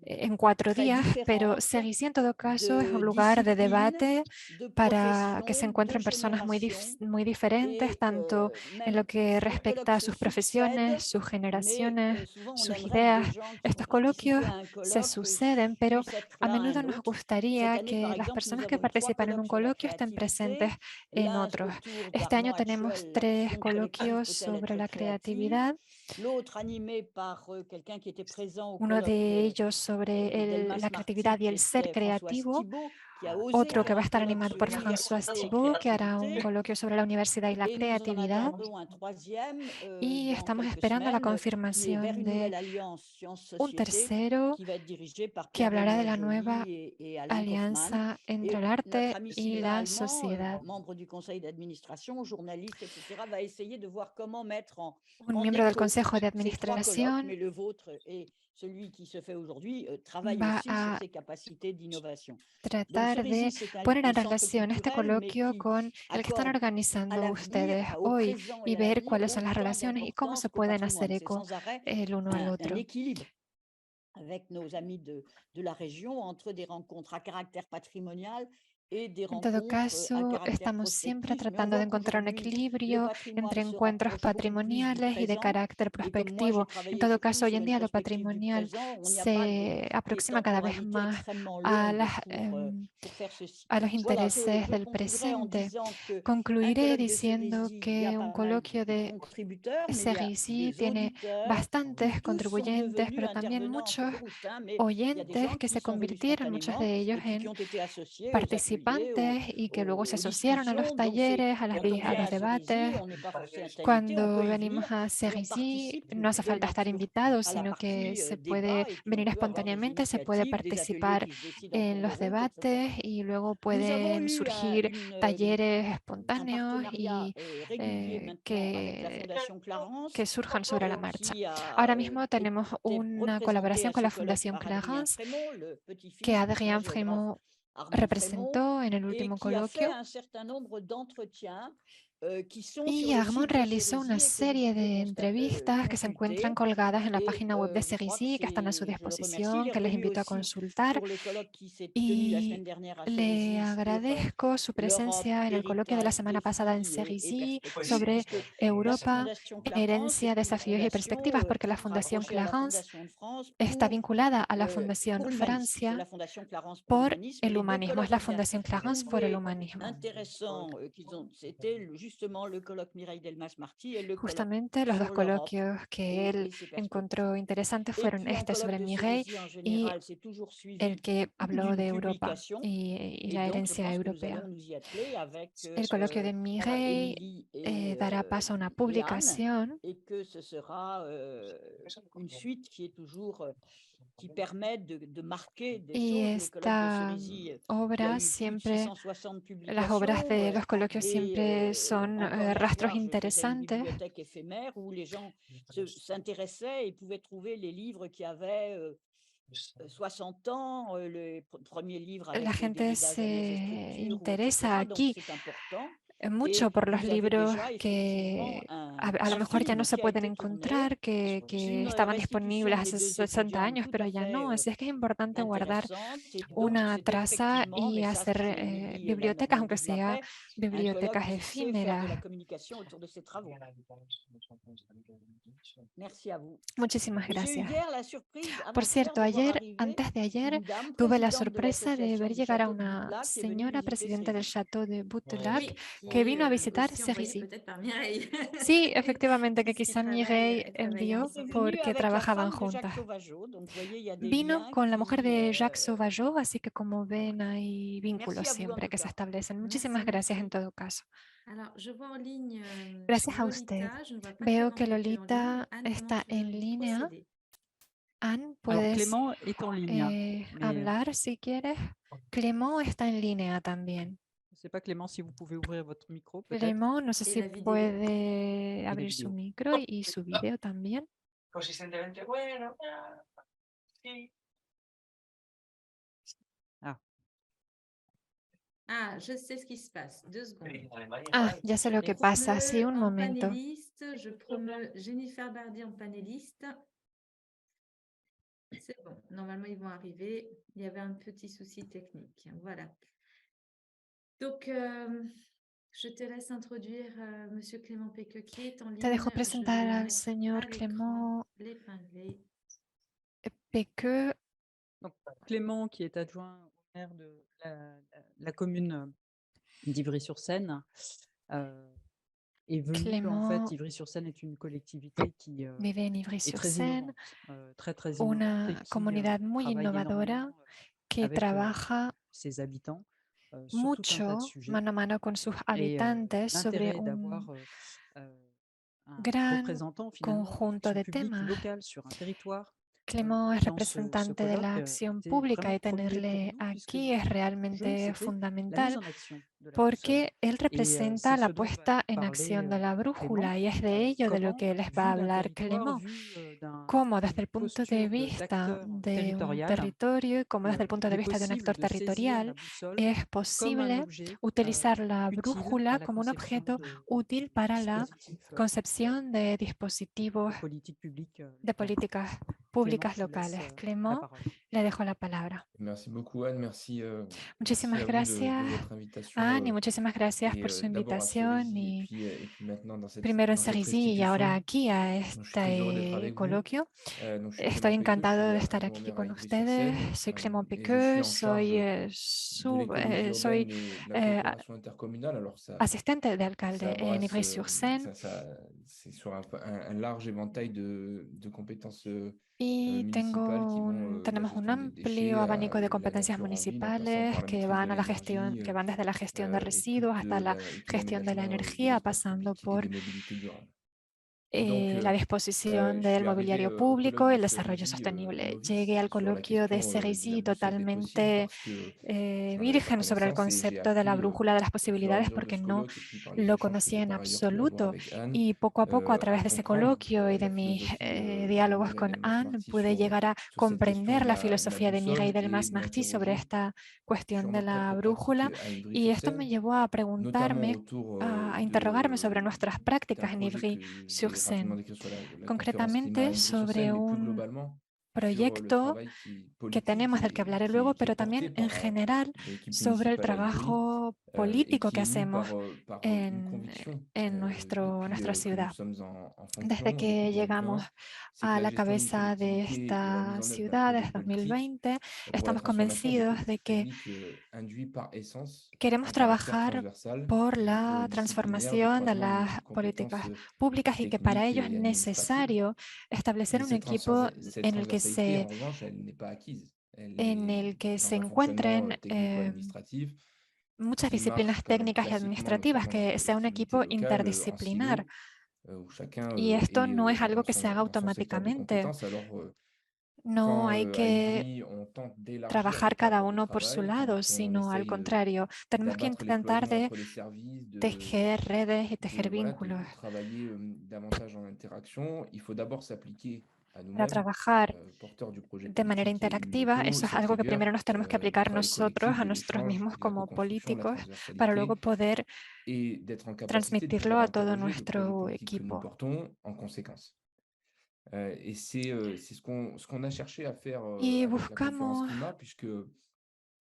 en 4 très días, pero différentes CERICI en todo caso es de un lugar de disciplines, debate de para que se professions, de encuentren personas générations. muy diferentes, Et tanto en lo même que les respecta colloques a se sus profesiones, succèdent, sus mais generaciones, souvent on sus aimerait que des ideas. gens qui vont Estos coloquios participer à un se colloque suceden, pero puissent être a là menudo un nos autre. Cette gustaría année, par que las exemple, nous personas que avons 3 participan en un colloques sur la coloquio estén presentes créativité, en l'un otros. autour Este año d'Armand tenemos Hatchuel, la 3 fonction collective coloquios peut-elle sobre être la créative, creatividad, l'autre animé par quelqu'un qui était présent au uno colloque de ellos sobre la d'Elmas creatividad Marty, y qui el ser était Françoise creativo, Thibault, qui a osé otro que faire va a un estar colloque animado sur por François l'université et Thibault, que hará un créativité. coloquio sobre la universidad y la Et nous en creatividad. attendons un troisième Y dans estamos quelques esperando la semaines, qui est vers confirmación une de nouvelle alliance un science-société, tercero qui va être dirigée par que hablará de Pierre-Benoît la nueva Joly et Alain Kaufmann. alianza entre Et el notre arte ami y Sylvain la Allemand, sociedad. membre du conseil d'administration, journaliste, etc., va essayer de voir comment mettre Un en miembro del écho Consejo de ces 3 colloques, Administración mais le vôtre et celui qui se fait aujourd'hui travaille va aussi sur a ces capacités d'innovation. Donc tratar de Cerisy, c'est poner en un centre relación este culturel, mais coloquio qui con el que están accorde à organizando l'avenir, ustedes au hoy présent y et à ver l'avenir, cuáles son las autant relaciones y cómo se d'importance qu'au pueden hacer patrimoine. C'est eco sans arrêt el uno al un otro. équilibre avec nos amis de la région entre des rencontres à caractère patrimonial et des En todo rencontres à caso, caractère estamos siempre prospectif. Mais on tratando de voit encontrar un qu'aujourd'hui, le equilibrio patrimoine entre se encuentros rapproche beaucoup plus du patrimoniales y de présent. carácter Et comme moi, j'ai prospectivo. En travaillé todo surtout caso, hoy sur en une día lo perspective du patrimonial présent, on n'y a pas se des aproxima cada vez temporalités más extrêmement a, longues las, pour faire ceci. a los Voilà, intereses je del conclurai en presente. disant qu'un Concluiré colloque de diciendo Cerisy, il y a que un pas mal coloquio de de contributeurs, mais il y a CERICI des tiene auditeurs qui bastantes tous sont contribuyentes, devenus pero también intervenants en feuille muchos de route, mais il y a des oyentes gens que qui se sont venus convirtieron, muchos spontanément de ellos et puis qui en ont été associés aux ateliers, participantes y que luego se aux asociaron a los discussions. Donc c'est talleres, quand on a vient los à Cerisy, debates. on n'est pas forcé à invité, on Cuando peut y venimos venir, a mais on CERICI, participe no hace dès falta estar nature invitado, à la sino que partie se puede débat et puis on venir peut avoir des espontáneamente, se puede initiatives, des ateliers participar qui se décident en en cours de los route, etc. debates y luego Nous avons pueden eu surgir talleres un espontáneos partenariat y régulier maintenant avec la Fondation que Clarence, surjan sobre la marcha. qui a Ahora mismo tenemos été una représenté colaboración à con ce la colloque Fundación par Adrien Clarence Frémont, le que petit-fils du grand Adrien géographe Frémont Armand Frémont, representó en el et último qui a fait coloquio. un certain nombre d'entretiens qui sont sur Y le Armand site de realizó una Cerisy et que vous serie pouvez de entrevistas que se encuentran consulter. colgadas en la Et página web de je crois que CERICI, que están a su je le remercie. Il disposición, est que les revenu invito a aussi consultar. pour le colloque qui s'est tenu la semaine Y dernière à le Cerisy sur agradezco su l'Europe, presencia en el coloquio de la héritage, semana pasada en défis et CERICI perspectives, sobre puisque la Europa, Fondation Clarence herencia, est une desafíos y perspectivas, fondation porque la Fundación rattachée à la Clarence Fondation de France está vinculada a la pour Fundación l'humanisme. C'est Francia la Fondation Clarence pour por l'humanisme. Et el les deux humanismo. Es colloques la que Fundación j'ai Clarence por el trouvé humanismo. intéressants, c'était justement le colloque Mireille Delmas-Marty et le colloque Justamente los dos sur l'Europe coloquios que él et ses perspectives. encontró interesantes Et fueron puis un este colloque sobre de Mireille Cerisy en y général, c'est toujours el suivi que habló d'une de Europa publication. y Et la donc, je herencia pense que nous europea. allons nous y atteler avec El coloquio de Mireille Émilie et dará paso a una Anne, publicación et que ce sera une suite qui est toujours qui permet de marquer des y choses. Le colloque de esta Cerisy, il y a obra eu plus de siempre, 660 las obras publications. de los coloquios siempre son Encore hier rastros soir, je faisais une interesantes. bibliothèque éphémère où les gens s'intéressaient et pouvaient trouver les livres qui avaient 60 ans, le premier livre avec La des gente visages à se structures, interesa etc. Donc, aquí c'est important. mucho Et por los vous avez libros déjà que effectivement a lo un mejor ya no film se qui a pueden été tourné, encontrar, que une estaban restitution disponibles des hace deux 60 étudiantes años, tout pero à ya fait no. Así es que es importante guardar intéressante. Et donc, una c'est traza effectivement, y mais ça, hacer c'est Émilie et bibliotecas, Mademoiselle aunque sea Dublapet, un colloque bibliotecas qui sait faire de la efímeras. communication autour de ses travaux. Merci à vous. Muchísimas Et j'ai eu gracias. hier la surprise, Por avant-hier, cierto, de voir ayer, arriver antes de ayer, une dame tuve la présidente de sorpresa de l'association ver du llegar a château de una Boutelac qui est venue señora visiter presidenta del Cerisy. Château de Boutelac Oui, qui que est vino a visitar aussi envoyé Cerisy. peut-être par Mireille. Sí, efectivamente, que Puisqu'ils quizá Mireille travaillent envió ensemble. C'est venu porque avec la trabajaban femme de Jacques juntas. Sauvageau, donc vous voyez, il y a des Vino liens con la mujer qui... de Jacques Sauvageau, así que como ven hay vínculos Merci à vous en siempre tout que se cas. establecen. Merci, Muchísimas gracias en merci. todo caso. Alors, je vois en ligne Gracias a usted. Lolita. Je ne vois pas Veo Clément que qui est en ligne. Lolita Anne, comment está tu veux en línea. procéder? Anne, Alors, puedes Clément est en ligne, mais hablar si quieres. Clément está en línea también. je ne sais pas, Clément, si vous pouvez ouvrir votre micro, peut-être. Clément, no sé Et si la vidéo. puede la abrir su vidéo. micro y su video también. Consistentemente bueno. Sí. Ah, je sais ce qui se passe. 2 secondes. Ah, ya sé lo que pasa. Sí, un En momento. panéliste, je promeux Jennifer Bardi en panéliste. C'est bon, normalement ils vont arriver. Il y avait un petit souci technique. Voilà. Donc, je te laisse introduire Monsieur Clément Péqueux qui est en Te dejo ligne. Je vais presentar le al mettre señor à l'écran, Clément l'épingler. Péqueux. Donc, Clément, qui est adjoint au maire de la commune d'Ivry-sur-Seine, est venu, en fait, Clément Ivry-sur-Seine est une collectivité qui vive en est très Ivry-sur-Seine, innovante, très innovante et una qui comunidad muy travaille innovadora énormément que avec trabaja ses habitants sur tout un tas de mucho sujets. mano a mano con sus Et habitantes sobre l'intérêt d'avoir un un gran représentant finalement de conjunto l'action de publique temas. locale sur un territoire Clément es dans ce representante de la colloque acción était pública vraiment y premier pour tenerle nous, puisque aquí es l'enjeu, realmente c'était la mise fundamental en action de la boussole. porque él Et representa c'est la ce dont va puesta en parler acción de la Clément, brújula y es de ello de lo comment, que les va a vu d'un hablar territoire, Clément. vu Cómo d'une desde el punto de posture vista d'acteur de un territorial, territorio y como desde el punto il de est vista de un possible actor de saisir la territorial, boussole es comme un posible objet utilizar la utile à brújula la como un conception objeto de útil para la dispositifs concepción de dispositivos de politique publique de locale. políticas Clément, públicas je te laisse locales. la Clément, parole. le dejo la palabra. Merci beaucoup, Anne. Merci, merci Muchísimas à vous de gracias, votre invitation Anne, muchísimas gracias et por su d'abord à invitación Cerisy y et puis maintenant primero en dans cette Cerisy y ahora restitution. aquí a Donc, je suis très heureux d'être este avec vous. coloquio. Donc, je suis Estoy Clément Péqueux, je encantado suis de estar adjoint au aquí maire à con ustedes. Ivry-sur-Seine Soy Clément et je suis Péqueux, en charge soy, de l'économie urbaine soy et de la coopération intercommunale. Alors, asistente de ça alcalde en embrasse, Ivry-sur-Seine c'est sur un large éventail de compétences y municipales qui vont de la tenemos un gestion des amplio déchets à abanico de la competencias nature en ville, en passant municipales par la que maîtrise de van a la gestión, l'énergie que van desde la gestión de et residuos hasta la tout gestión de la l'aménagement de energía, l'espace pasando public et por des mobilités durables. Et donc, la disposición je del suis arrivé mobiliario au colloque público y de el desarrollo Cerisy sostenible. novice Llegué al sur la coloquio de question de la Cerisy boussole des possibles totalmente parce que je n'en avais pas virgen sobre el connaissance et j'ai concepto de la appris brújula de las au fur et à posibilidades mesure de porque ce no colloque et puis par les lo échanges que conocía j'ai en par ailleurs pu avoir absoluto. avec Anne, Y poco a poco, a à través de ese comprendre coloquio y de la mi philosophie du diálogos con Millennium Anne, Smarty pude llegar a sur cette question comprender de la la filosofía de Miguel boussole et Delmas de Martí sobre m'interroger esta sur cuestión de nos la propres pratiques brújula. à Y esto me Ivry-sur-Seine, llevó a notamment preguntarme, autour a interrogarme sobre nuestras d'un prácticas en projet que je vais rapidement Ivry-sur-Seine, décrire sur la conférence climat concretamente à sobre Ivry-sur-Seine, mais plus un globalement sur le proyecto travail que politique tenemos, del que hablaré luego, qui est pero porté también en general de l'équipe sobre el municipale à Ivry trabajo et político qui que est mu hacemos par une en, conviction en depuis nuestra que nous ciudad. sommes en Desde fonction que depuis llegamos 2020, c'est que a la la gestion d'une cabeza de collectivité et la esta mise en œuvre d'un ciudad projet desde politique 2020, pour la estamos transformation des convencidos de politiques que publiques induit par essence queremos un caractère trabajar transversal, por la pluridisciplinaire de transformación de croisement de las multiples compétences políticas públicas y que para techniques ello es et administratives. necesario establecer Mais un equipo cette en el que transversalité, en se, revanche, elle n'est pas acquise. Elle en est el que se dans un fonctionnement encuentren technico-administratif muchas qui marche disciplinas quand même técnicas y classiquement, administrativas, notamment dans les que sea un collectivités equipo locales, en interdisciplinar. silo, où chacun Y esto est no es algo dans que se haga dans son secteur de automáticamente. compétences. Alors, No quand hay à que Ivry, on tente d'élargir le trabajar cada cadre de uno por su travail, lado, quand on sino al essaye contrario, tenemos que d'abattre les intentar cloisons de entre les services, tejer redes y tejer voilà, vínculos de travailler davantage en interaction, il faut d'abord s'appliquer à para nous-mêmes, trabajar porteurs du projet de manera politique et élus interactiva. locaux, Eso es cette algo que rigueur primero nos tenemos que du aplicar travail nosotros collectif, a de nosotros l'échange, mismos de la como co-construction, de la políticos para luego transversalité, poder et d'être en capacité de transmitirlo pouvoir a todo interroger le projet nuestro politique que nous equipo. portons en conséquence. Et c'est ce qu'on a cherché à faire Y avec la conférence buscamos climat, puisque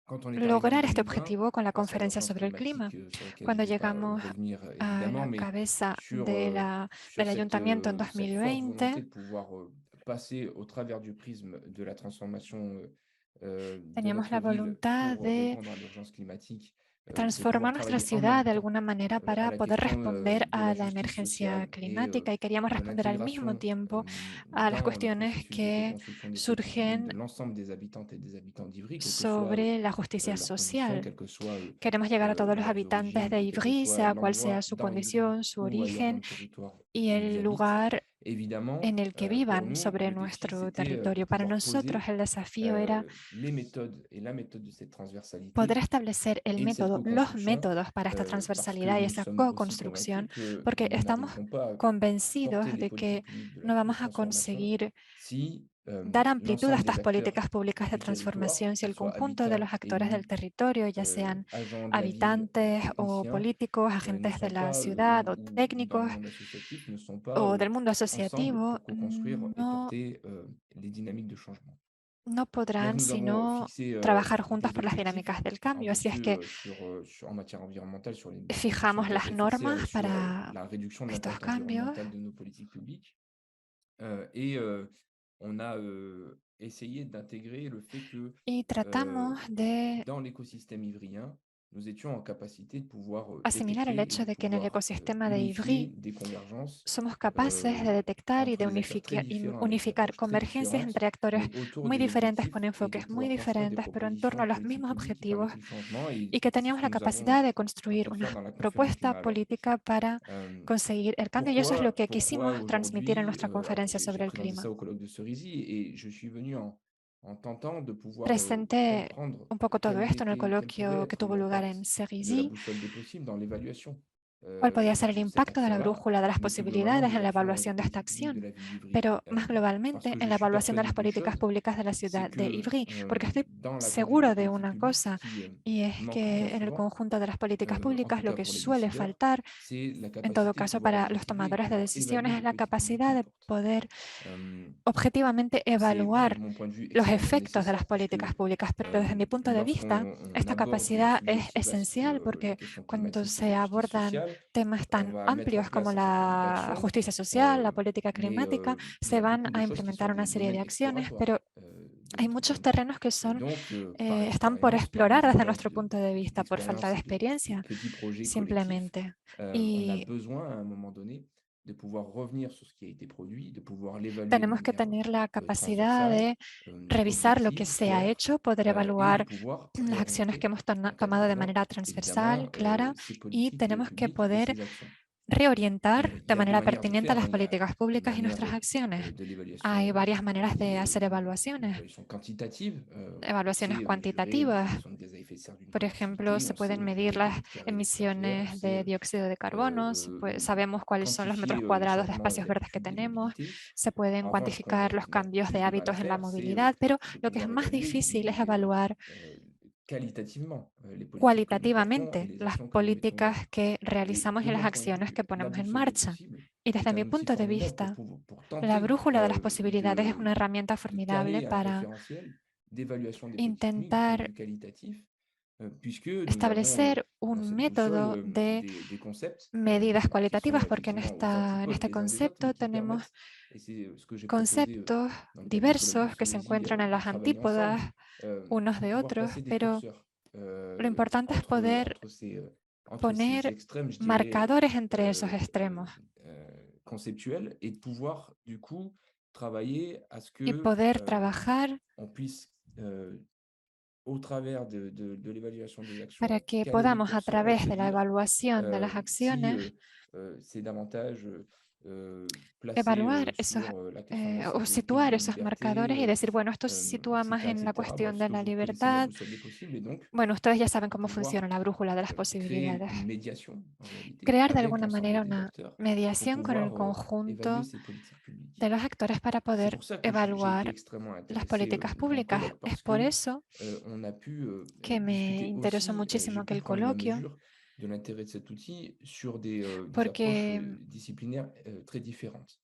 quand on est arrivé en lograr este 2020, objetivo con la face à conferencia l'urgence sobre el clima. climatique, sur laquelle je Cuando ne vais pas llegamos revenir a évidemment, la mais cabeza sur, del ayuntamiento en cette forte 2020, volonté de pouvoir passer au travers du prisme de la transformation de teníamos notre la ville voluntad pour de répondre à l'urgence climatique, de pouvoir transformar nuestra travailler en ciudad même de temps alguna manera à para la poder question responder de a la la justice emergencia sociale et climática y queríamos de responder al mismo l'intégration tiempo a las dans le cuestiones processus que d'éco-construction des petites villes surgen de l'ensemble des habitantes et des habitants d'Ivry, quelle que soit sobre la justicia leur condition, social. quel que soit Queremos llegar a todos los leurs habitantes origines de et quel que Ivry, soit sea cual sea l'endroit su dans Ivry condición, su ou ailleurs dans origen le territoire y où ils el habitent. lugar Évidemment, en el que pour vivan nous, sobre l'objectif, nuestro c'était de territorio. Para pouvoir nosotros poser el desafío era les méthodes et la méthode de cette poder transversalité establecer el et de cette método, los co-construction, métodos para esta parce que transversalidad y nous esa sommes aussi co-construcción, convaincus que porque nous estamos n'arriverons pas à convencidos porter les de politiques que publiques no de vamos a transformation conseguir si dar amplitud a l'ensemble des estas acteurs políticas públicas de du territoire, transformación si qu'ils el soient conjunto de habitants, los actores del élus, territorio, ya sean agents de la ville, habitantes o techniciens, políticos, ne agentes de sont la pas, ciudad o ou dans le técnicos monde associatif, ne sont pas o del mundo ensemble asociativo, pour co-construire et porter les dynamiques de changement. no podrán nous avons sino fixé trabajar juntos des por las objectifs dinámicas del cambio. Así es que en matière environnementale sur la réduction fijamos de gaz las à effet de serre et normas sur para la réduction de estos l'impact cambios environnemental de nos politiques publiques. Et on a essayé d'intégrer le fait que y tratamos de dans l'écosystème ivrien, nous étions en capacité de pouvoir asimilar el détecter et hecho de de que en el pouvoir ecosistema de unifier Ivry des convergences somos capaces de detectar y entre de des acteurs très différents, avec des unificar approches très convergencias différentes, entre actores mais autour muy de diferentes l'objectif con et de enfoques muy pouvoir construire des diferentes, pero en torno propositions a de los politique mismos publique qui objetivos permettraient le changement. Et y que c'est ce teníamos que la nous avons capacidad de tenté construir de una faire dans la COP28 du propuesta climat. Alors, política para conseguir el cambio. Y eso es lo que pourquoi quisimos transmitir en aujourd'hui, nuestra conferencia j'ai sobre el présenté clima. ça au colloque de Cerisy et je suis venu en tentant de pouvoir Presenté comprendre un poco todo esto en el quel pouvait coloquio que être tuvo lugar l'impact en de la Cerisy. boussole des possibles dans l'évaluation ¿Cuál podía ser el de cette impacto de la action-là, brújula de las mais plus globalement posibilidades des en la actions et des evaluación de esta politiques publiques de acción? la ville d'Ivry. Pero más Parce globalmente que en je la suis evaluación de persuadé las d'une políticas chose, públicas de la c'est ciudad de que Ivry, porque estoy dans la conduite seguro des de politiques una publiques, cosa, ce qui y es manque que bien en el souvent, conjunto de las políticas en públicas tout lo cas que pour les suele décideurs, faltar, c'est la en todo capacité de caso, pouvoir para los objectiver et de tomadores de pouvoir decisiones, évaluer es les la politiques publiques capacidad qu'ils de portent. poder Euh, objetivamente C'est, de evaluar mon point de vue, los extrêmement efectos de las nécessaire parce que políticas públicas, pero desde mi punto de vista, lorsqu'on esta aborde des capacidad sujets es aussi vastes esencial que la porque question cuando climatique et se la justice abordan sociale, temas on tan va mettre en amplios como place un certain nombre la d'actions, justicia social, la euh, política mais climática, il y se a van beaucoup de a choses qui sont implementar una des serie de domaines acciones, exploratoires pero de hay notre muchos point de vue. terrenos que Et donc, par están por expérience, par explorar desde héritage nuestro punto de vista, por falta de d'expérience et de experiencia, petits projets collectifs, simplemente. on a Y besoin à un moment donné de pouvoir revenir sur ce qui a été produit, de pouvoir l'évaluer de tenemos que manière tener la capacidad transversale, de revisar lo que objective, se ha claire, hecho, poder et de evaluar pouvoir las acciones que réorienter hemos tomado de encadrément, manera transversal, évidemment, clara, ces y politiques tenemos que publiques et poder ces actions. reorientar Il de y a deux manera manières de pertinente faire, las hein. Il y a políticas une públicas y manière nuestras acciones. de l'évaluation Hay varias maneras de hacer une evaluaciones, évaluation quantitative. On evaluaciones sait mesurer les cuantitativas. émissions de gaz à effet de serre d'une Por ejemplo, collectivité, se on sait pueden medir mesurer le las mètre carré d'espace vert, on emisiones de sait dióxido de carbono, sabemos cuáles son los metros quantifier les cuadrados de changements espacios verdes que d'habitude de tenemos, mobilité. se pueden En revanche, ce cuantificar qu'on los a cambios de plus de mal à hábitos en la faire, c'est movilidad, pero de lo que es pouvoir más évaluer difícil es evaluar qualitativement les politiques que nous portons et cualitativamente les las actions que nous mettons en políticas œuvre. que Et realizamos y de las mon point de acciones vue, que la ponemos en boussole des marcha. possibles Y est desde mi un outil punto de formidable vista, pour la tenter brújula de las posibilidades es una herramienta de formidable caler un para référentiel d'évaluation des politiques publiques du point de intentar vue qualitatif, puisque nous avons establecer dans un cette método boussole de des concepts medidas qui sont cualitativas, porque effectivement aux en antipodes este les uns des autres, mais concepto qui tenemos permettent, et c'est ce que j'ai proposé conceptos dans le cadre du colloque de diversos que se Cerisy, encuentran en de las travailler ensemble, antípodas unos de de pouvoir otros, placer des pero curseurs lo importante es poder entre ces poner extrêmes, je dirais, marcadores entre esos extremos conceptuels, et de pouvoir du coup travailler à ce y que poder trabajar on puisse, au travers de l'évaluation des para actions, que caler des podamos a curseurs et través se de la dire evaluación de las si acciones c'est davantage placé evaluar esos sur la question de la o sécurité, situar de la esos liberté, marcadores y decir, bueno, esto se sitúa más en etc., la etc. Bref, cuestión ce de que la vous connaissez de la libertad. boussole des possibles, et donc Bueno, ustedes ya saben de cómo pouvoir funciona la brújula de las créer posibilidades. une médiation, en réalité, Crear de avec alguna l'ensemble manera des una acteurs pour mediación con el pouvoir évaluer conjunto ces politiques publiques. de los actores para C'est poder pour ça que j'ai été evaluar extrêmement las intéressé políticas dans le públicas. colloque, Es parce por que eso on a pu que me discuter interesó aussi, j'ai muchísimo pu aquel prendre la coloquio, mesure de l'intérêt de cet outil sur des approches porque disciplinaires très différentes.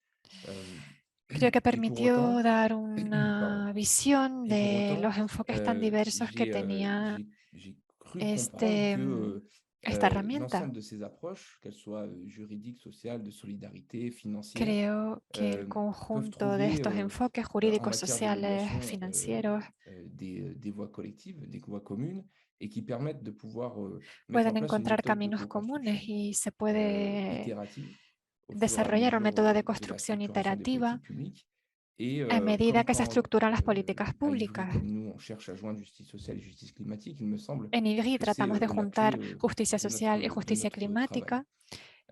creo que Et pour autant, permitió dar pardon, una visión et pour de autant, los enfoques tan diversos que tenía j'ai cru comprendre que esta herramienta. l'ensemble de ces approches, qu'elles soient juridiques, sociales, de solidarité, financières, Creo que el peuvent conjunto de trouver estos enfoques en jurídicos, matière sociales, d'évaluation financieros, des voies collectives, des voies communes, et qui permettent de pouvoir mettre en pueden place une encontrar méthode de caminos comunes co-construction y se puede itérative au fur et à desarrollar un mesure método de de la construcción structuration des iterativa politiques publiques. Et a medida comme que se quand estructuran las políticas à Ivry, públicas. comme nous, on cherche à joindre justice sociale et justice climatique, il me semble En IGRI que c'est tratamos de la clé juntar justicia social y de justicia notre travail. climática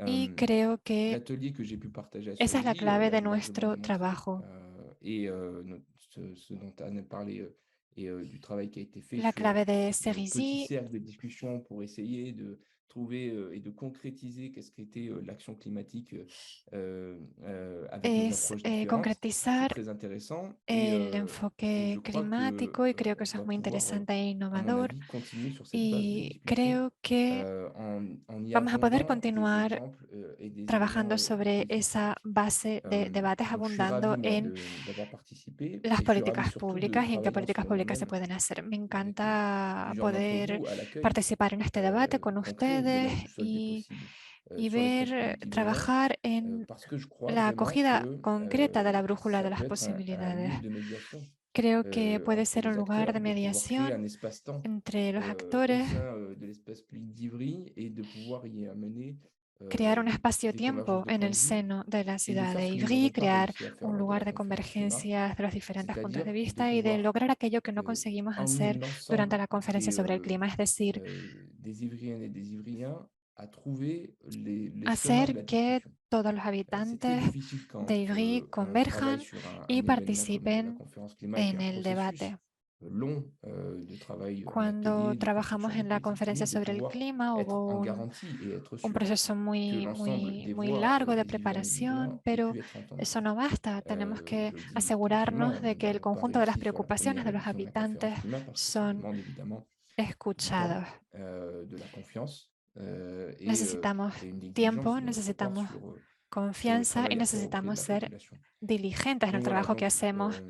y creo que L'atelier que j'ai pu partager à esa es la Cerisy clave l'a de largement nuestro démontré. trabajo. Et ce dont Anne a parlé et du travail qui a été fait La sur clave de nos petits Cerisy cercles de discussion pour essayer trouver et de concrétiser qu'est-ce qu'était l'action climatique avec nos es approches différentes. C'est concretizar très intéressant el et enfoque je crois climático y creo que qu'on eso es doit muy pouvoir, interesante e à mon innovador avis, continuer sur cette base de y discussion creo que en y vamos a poder abondant des continuar exemples et des éléments trabajando sobre positifs. esa base de debates Donc, je suis ravi, abundando moi, en d'avoir participé las et je suis ravi políticas surtout de públicas y en qué travailler en ce políticas moment públicas se même pueden hacer. Me avec encanta plusieurs d'entre poder vous à l'accueil participar en este debate con qu'on crée le débat ustedes boussole des possibles y sur les ver, conflits migrants trabajar en parce que je crois la vraiment acogida que concreta de la brújula ça de las peut être un posibilidades. lieu de médiation Creo que puede entre ser un les lugar acteurs, de de pouvoir créer un mediación espace-temps entre los au actores, sein de l'espace public d'Ivry et de pouvoir y amener crear un des convergences espacio-tiempo de en points el de vue seno de la et de ciudad faire de ce que nous Ivry, n'avons pas crear réussi à faire un lors de lugar la de conférence climat, convergencias de los diferentes puntos de c'est-à-dire de vista y de pouvoir lograr aquello que no conseguimos emmener hacer durante l'ensemble la conferencia sobre el clima, es decir, des Ivriennes et des Ivriens à trouver les chemins de hacer la que discussion. todos los C'est très habitantes difficile de quand Ivry on travaille converjan sur y un événement comme la participen conférence climat, qui est en un el processus debate. long de travail en Cuando atelier, de trabajamos construction de en la politique conferencia publique, de sobre el pouvoir clima, être hubo en garantie et être un sûr proceso que muy, l'ensemble muy, des muy voix largo de des Ivriennes et des preparación, Ivriens aient pero pu être entendues. eso no basta. Tenemos que Je le dis asegurarnos tranquillement, de nous que el n'avons pas conjunto de las réussi sur la preocupaciones première de los édition de la habitantes conférence climat parce que ça son demande évidemment du escuchados. temps, de la confiance Necesitamos et une exigence tiempo, de notre part necesitamos sur le confianza y travail à faire auprès de necesitamos la ser population. diligentes en Donc el voilà, trabajo que donc hacemos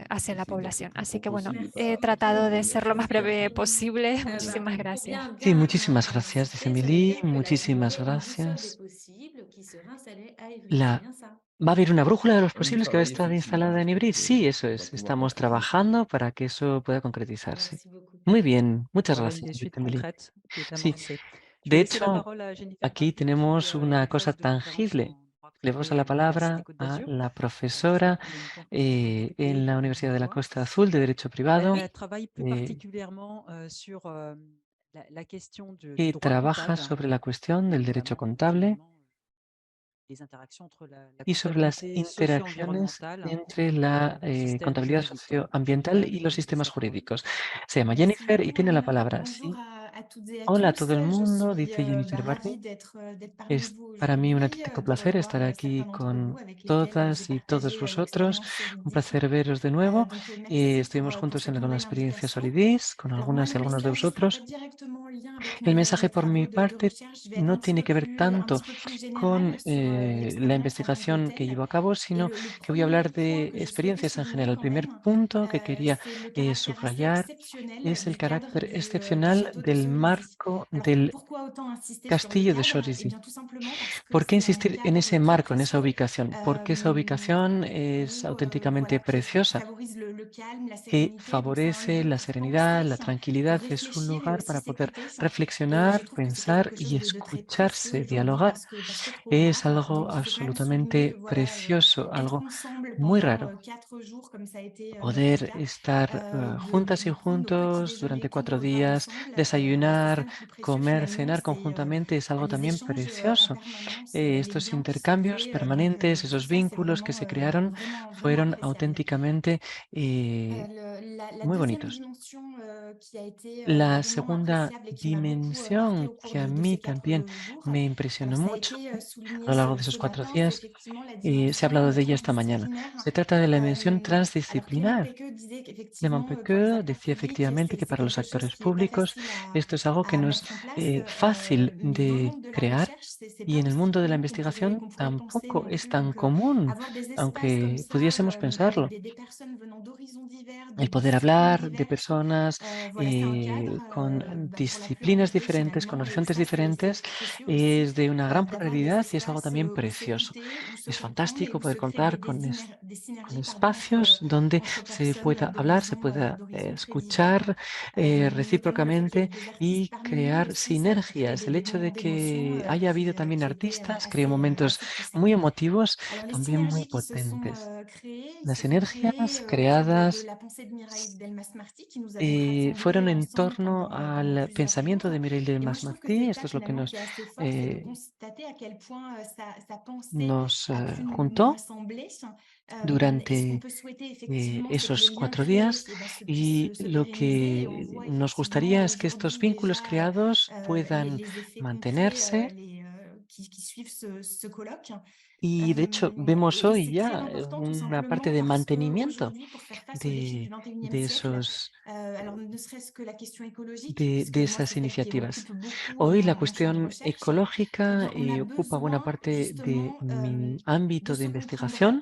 hacia la essayé d'être le población. plus Así court que bueno, possible et he pas trop tratado de envahir ser lo sur más le temps. breve posible. Muchísimas Pour gracias. Sí, bien muchísimas gracias, dice insister, ça veut Emily, dire que là, il y muchísimas aurait une boussole des gracias. possibles qui serait installée à Ivry, c'est La, bien ça? ¿Va a haber una brújula de los On y posibles que va a travaille estar effectivement, instalada en j'espère Ibrid? Sí, eso qu'on va es. pouvoir Estamos concrétiser ça. trabajando para que eso pueda concretizarse. Merci beaucoup. Muy bien, muchas Voilà une gracias, des suites Emily. concrètes qui est Sí, amorcée. Je de vais laisser la hecho, parole à Jennifer aquí Murphy, qui tenemos est una cosa maîtresse de conférence tangible. en droit Le privé paso à la l'Université palabra Côte a d'Azur. la C'est profesora elle est une conférencière habilitée en la pour Universidad de la l'emploi. Costa Azul de Derecho Privado, Elle travaille plus particulièrement sur la question du que droit trabaja comptable sobre la cuestión del derecho notamment, contable finalement, les interactions entre la y sobre las comptabilité interacciones socio-environnementale entre et la le système contabilidad juridique. socioambiental y los De sistemas sa part. jurídicos. Se llama Merci Jennifer y beaucoup, tiene la Anna. palabra. Bonjour Sí. à toutes et à Hola a tous. todo el Je mundo, suis dice Jennifer ravie Barney. d'être parmi vous Para mí un aujourd'hui, auténtico de placer revoir estar aquí certains d'entre vous con avec lesquels j'ai todas y todos partagé vosotros. l'expérience Un Solidis. placer veros de nuevo. Donc, merci Estuvimos pour juntos cette con la nouvelle experiencia invitation. Solidis, con Alors moi, algunas y le algunos de message ne sera pas vosotros. directement en lien avec El mensaje mes por mi travaux de parte recherche. Je vais être no tiene que ver un tanto petit peu plus con général sur la l'expérience en tant que investigación que telle. llevo a cabo, Et sino le que voy a premier hablar point de que je souhaitais experiencias en souligner general. El quand primer même, punto que quería c'est le caractère assez subrayar exceptionnel es el du cadre carácter du excepcional château de del Sorisy. marco Alors del pourquoi autant insister sur le castillo de cadre? Eh Sorisy. bien tout simplement parce que ¿Por qué c'est un insistir en ese cadre qui est marco, en esa précieux, ubicación? Porque esa ubicación es auténticamente voilà, qui preciosa, favorise le calme, la que sérénité. Donc c'est un favorece lieu la pour serenidad, penser, la pour tranquilidad. Es un réfléchir et lugar aussi para poder s'écouter. Et je reflexionar, trouve que c'est pensar quelque y chose de très précieux escucharse, aujourd'hui dialogar. parce que trop Es rare. algo Donc il faut quand même souligner que absolutamente voilà, precioso, être algo ensemble muy pendant raro. 4 jours, comme ça a été notre Poder cas, estar juntas y de prendre nos petits juntos déjeuners, durante tout 4 días, ensemble, c'est ça desayunar, le plus précieux comer, finalement, cenar c'est conjuntamente es algo les también échanges en precioso. permanence, les Estos liens qui se intercambios créent. Donc permanentes, tout esos ça, c'est vínculos que vraiment, se crearon, vraiment fueron appréciable. auténticamente La muy deuxième bonitos. dimension qui a été La vraiment segunda appréciable et qui m'a beaucoup marqué dimensión au cours que a de mí ces también 4 jours, me alors impresionó ça a mucho été a souligné lo largo de esos ce cuatro matin, c'est días, effectivement la se ha dimension hablado de ella esta mañana. transdisciplinaire. Se trata de la dimensión Alors Clément transdisciplinar. Péqueux disait Clément qu'effectivement pour les Péqueux acteurs decía publics, efectivamente que c'est para los quelque chose actores qui n'est pas públicos facile esto es algo que à no es mettre en place, fácil mais dans le de monde de la crear recherche, c'est y pas en el aussi mundo de la courant investigación qu'on pourrait le penser tampoco non es plus. tan Donc común, avoir des espaces comme aunque ça pudiésemos avec pensarlo. des personnes venant d'horizons divers, de El poder disciplines hablar de diverses, personas voilà, c'est un cadre con pour la plus grande disciplinas part diferentes, con finalement, et horizontes ça diferentes, c'est précieux aussi, es de una gran d'avoir des pluralidad y es algo espaces también où precioso. s'écouter, où se Es comprendre et fantástico où poder se créer contar des con synergies pardon, espacios donde entre se personnes pueda hablar, se d'horizons pueda très divers. escuchar Et moi, le fait qu'il y ait recíprocamente des artistes y parmi nous crear aussi, ça crée sinergias. El des hecho de moments d'émotion que haya habido también qui étaient artistas creó momentos assez puissants. muy emotivos, Alors les también muy synergies qui se sont potentes. créées, ils Las se sont créées sinergias autour de creadas la pensée de Mireille Delmas-Marty qui nous a donc rassemblés fueron en ensemble torno pendant al plusieurs pensamiento jours. de Mireille Et moi, je trouve que c'est Delmas-Marty. Esto ça es lo que finalement qui est assez fort, c'est de constater à quel point sa pensée nos a pu nous juntó rassembler durante esos 4 días, y lo que nos gustaría es que estos vínculos creados puedan mantenerse. Y de hecho vemos hoy ya una parte de mantenimiento de, de esos, de esas iniciativas. Hoy la cuestión ecológica ocupa buena parte de mi ámbito de investigación,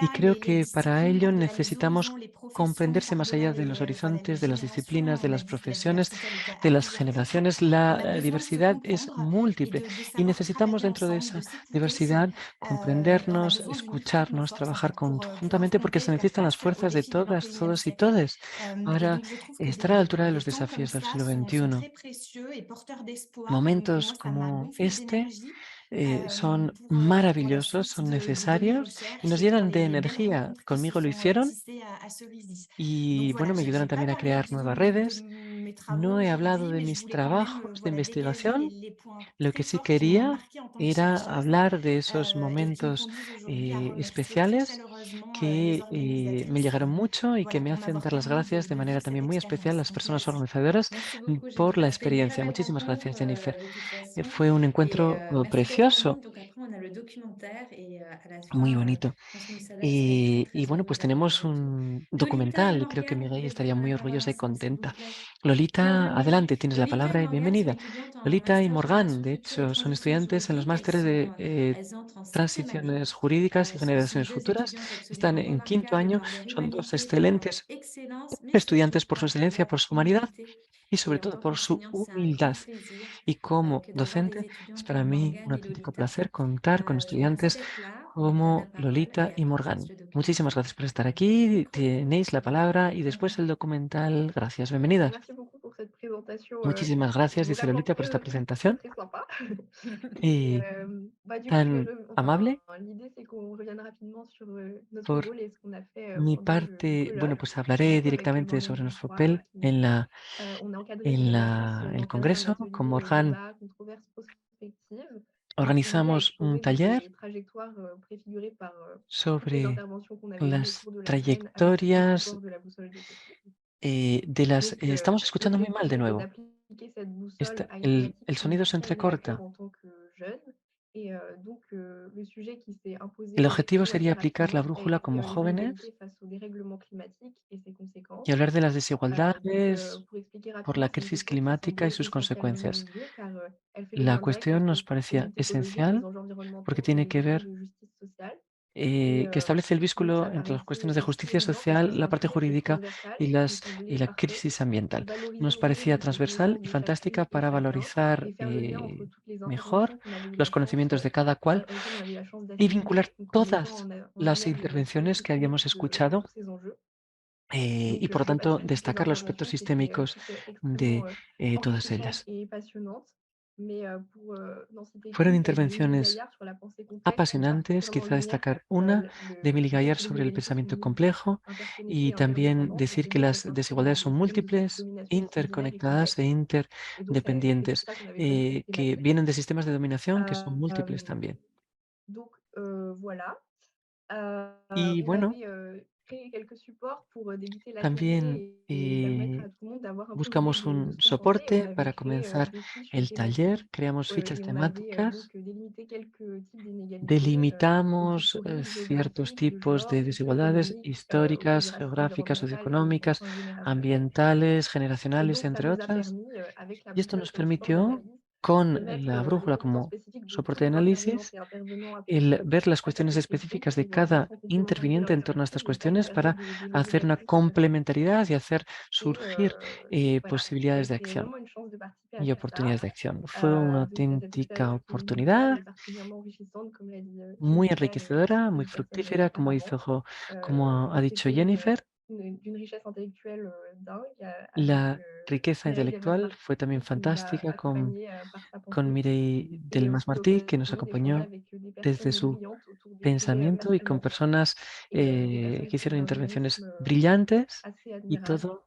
y creo que para ello necesitamos comprenderse más allá de los horizontes, de las disciplinas, de las profesiones, de las generaciones. La diversidad es múltiple y necesitamos dentro de esa diversidad comprendernos, escucharnos, trabajar conjuntamente, porque se necesitan las fuerzas de todas, todos y todes para estar a la altura de los desafíos del siglo XXI. Momentos como este son maravillosos, son necesarios y nos llenan de energía. Conmigo lo hicieron y bueno, me ayudaron también a crear nuevas redes. No he hablado de mis trabajos de investigación. Lo que sí quería era hablar de esos momentos especiales que me llegaron mucho y que me hacen dar las gracias de manera también muy especial a las personas organizadoras por la experiencia. Muchísimas gracias, Jennifer. Fue un encuentro precioso, Donc après, on a le documentaire et à la muy fin, bonito. je pense que Missala serait très, très Y bueno, heureux pues d'avoir un tenemos retour. un Lolita documental y creo que Morgan Miguel voulait estaría prendre muy la orgullosa y parole, s'il vous contenta. plaît. Lolita, Bienvenue. adelante, tienes la Lolita palabra et y Morgan sont bienvenida. étudiantes en Lolita y master Morgan, Génération de Future hecho, et son Transition estudiantes en los juridique. Elles másteres de elles entrent en 5e année. transiciones jurídicas y Ce sont generaciones 2 futuras. étudiantes Están absolument en quinto remarquables año, par leur son dos humanité, par leur excelentes excellence, mais estudiantes surtout por su par excelencia, leur por su humanidad humilité. y Et sobre en todo tant por su qu'enseignante, c'est un humildad. grand plaisir Y como d'avoir des docente, es étudiantes para comme mí un Morgan et auténtico Lolita. placer contar con Je m'arrête estudiantes peut-être là, on donne la como parole Lolita et y après on Morgan. passe le documentaire. Muchísimas gracias por estar aquí. Tenéis la palabra y después el documental. Gracias, bienvenidas. Merci beaucoup pour cette présentation, Muchísimas gracias, dice vraiment Lolita, por esta très, presentación très sympa. Et y du coup, tan amable. l'idée, c'est qu'on revienne rapidement sur, notre Por rôle et ce qu'on a fait, mi pendant le parte, bueno, colloque. pues Du hablaré coup, avec, directamente Morgane sobre nuestro Geoffroy papel et en Lolita, on a encadré el dans le cadre d'un Congreso. Con atelier, Morgan débat, controverse prospective, qui visait à organizamos un explorer taller les trajectoires, préfigurées par, toutes les sobre interventions qu'on avait eues au las cours de la semaine avec le trayectorias support de la boussole des technologies. de las... Donc, estamos escuchando muy mal de l'objectif, c'est nuevo. d'appliquer cette boussole à une El thématique qui nous sonido se tienne à cœur entrecorta. en tant que jeunes. Et donc, le sujet qui s'est El imposé, objetivo nous, sería assez aplicar la rapidement, a brújula été, como les jóvenes inégalités face au dérèglement climatique et ses conséquences. y hablar de las Donc, desigualdades pour expliquer por rapidement, la c'est une crisis question qui climática y semble sus essentiellement consecuencias. liée car, elle fait le La lien direct cuestión entre nos parecía lutte écologique, les esencial enjeux porque environnementaux et tiene les que enjeux ver de justice sociale. Et que establece el donc vínculo ça entre las paraissait cuestiones de aussi justicia évident et ça social, la parte semblait et jurídica transversal. y, Il me y semblait la parfait crisis de ambiental. valoriser Nos aujourd'hui parecía les transversal compétences y de fantástica chacune et para chacun valorizar et faire le lien entre toutes les interventions mejor qu'on avait eu los la chance, conocimientos de cada cual avec lesquelles on avait eu la chance y d'assister, vincular donc en mettant todas en las lumière les aspects intervenciones que habíamos systémiques de escuchado tous ces enjeux. y Donc por lo je ne vais pas tanto suivre toutes les destacar los aspectos interventions qui étaient sistémicos toutes, de extrêmement, todas enrichissantes ellas. et passionnantes. Mais pour n'en citer Fueron qu'une, celle d'Émilie intervenciones Gaillard sur la pensée complexe, qui met apasionantes, particulièrement en quizá lumière destacar una de Emily le fait Gaillard que les sobre el égalités sont pensamiento multiples, complejo y interconnectées, también interdépendantes, et decir que que donc elles las s'inscrivent dans desigualdades son des dynamiques de múltiples, domination similaires et interconectadas e complexes. Et donc c'est pour interdependientes, ça qu'on avait choisi cette que thématique. vienen de sistemas de dominación que son múltiples Hem, también. donc voilà. Y On bueno, avait, créé quelques supports pour, débuter también l'atelier et permettre à tout le monde d'avoir un peu une idée buscamos de un ce qu'on pensait. On soporte avait para créé, comenzar des fiches el taller, thématiques, creamos fichas et on avait, temáticas, donc délimité quelques types d'inégalités, delimitamos historiques, ciertos géographiques, de tipos de genre, desigualdades socio-économiques, históricas, géographiques, geográficas, environnementales et socioeconómicas, générationnelles. ambientales, Et generacionales, donc ça entre nous a otras. permis, avec la Y esto boussole nos comme support permitió, d'analyse, con de mettre, la les brújula compétences como spécifiques de soporte toutes de les intervenantes análisis, et intervenants el ver las à cette cuestiones réflexion específicas de pour, cada façon complémentaire interviniente en torno a estas l'interactive, donc cuestiones partager para des bonnes hacer una exercices qu'on avait fait. complementariedad y hacer Et surgir voilà, ça a posibilidades de été acción vraiment une chance de participer à y faire ça. oportunidades de acción. Fue una Donc cette auténtica expérience qui est inoubliable oportunidad, et particulièrement enrichissante, comme l'a dit, muy Jennifer et enriquecedora, certaines muy autres personnes, fructífera, avant. como ha dicho C'était Jennifer. d'une richesse intellectuelle, dingue, avec, La riqueza Mireille intelectual Delmas-Marty fue también qui nous a fantástica accompagnés, par sa con pensée Mireille et Delmas aussi Martí, que nos l'occasion d'échanger acompañó avec, des desde personnes su brillantes autour de sujets, pensamiento y con passionnants personas et des que personnes qui hicieron avaient un dynamisme, intervenciones brillantes assez y admirable. todo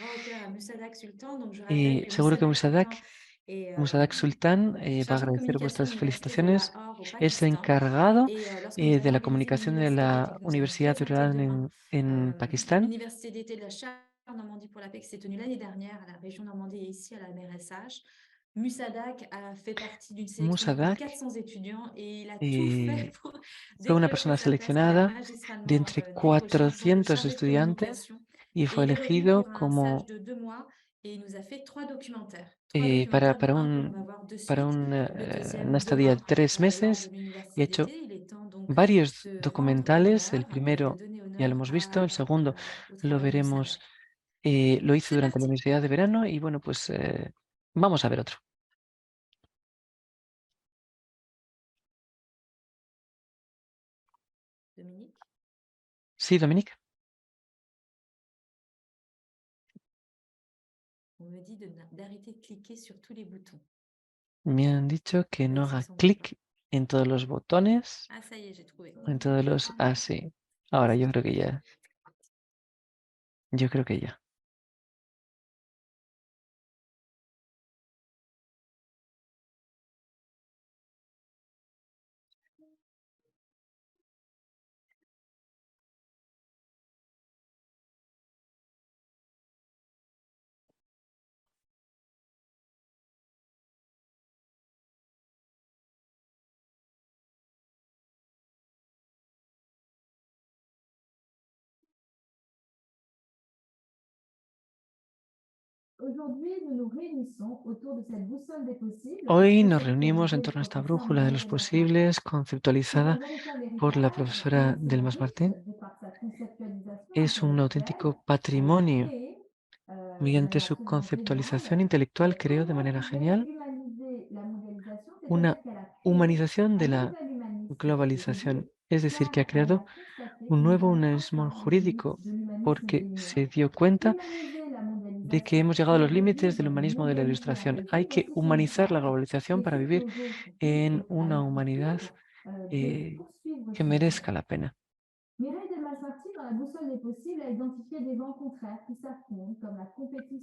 Y seguro que Musadak Sultan va a agradecer vuestras felicitaciones. Es encargado de la comunicación de la Universidad de Iran en Pakistán. L'université d'été de la Charre Normandie pour la paix qui s'est tenue l'année dernière à la région Normandie et ici à la MRSH. Musadak a fait partie d'une sélection de plus de Musadak 400 étudiants et il a tout fait pour fue una décrocher persona sa place pour être seleccionada de magistralement entre décroché en tant que 400 chargé de estudiantes communication. y Et fue il est revenu elegido pour un stage como de 2 mois et il nous a fait 3 documentaires. para, Dont un que l'on va voir de suite, le una deuxième estadía demain de 3 lors de meses y ha l'université hecho d'été. Il est temps donc varios de rendre documentales. El l'honneur et de primero donner ya lo honneur hemos visto, el segundo au lo travail de veremos, Musadak. lo hizo C'est durante la parti. Universidad de Verano y bueno, pues vamos a ver otro. Dominique. Sí, Dominique. On me dit d'arrêter de cliquer sur tous les boutons. Me han dicho que no Avec haga son clic en todos los botones, Ah, ça y est, j'ai trouvé. en todos los... Ah, sí. Ahora yo creo que ya. Yo creo que ya. Hoy nos reunimos en torno a esta brújula de los posibles, conceptualizada por la profesora Delmas Martín. Es un auténtico patrimonio. Mediante su conceptualización intelectual creó de manera genial una humanización de la globalización, es decir, que ha creado un nuevo humanismo jurídico porque se dio cuenta de que hemos llegado a los límites del humanismo de la Ilustración. Hay que humanizar la globalización para vivir en una humanidad que merezca la pena.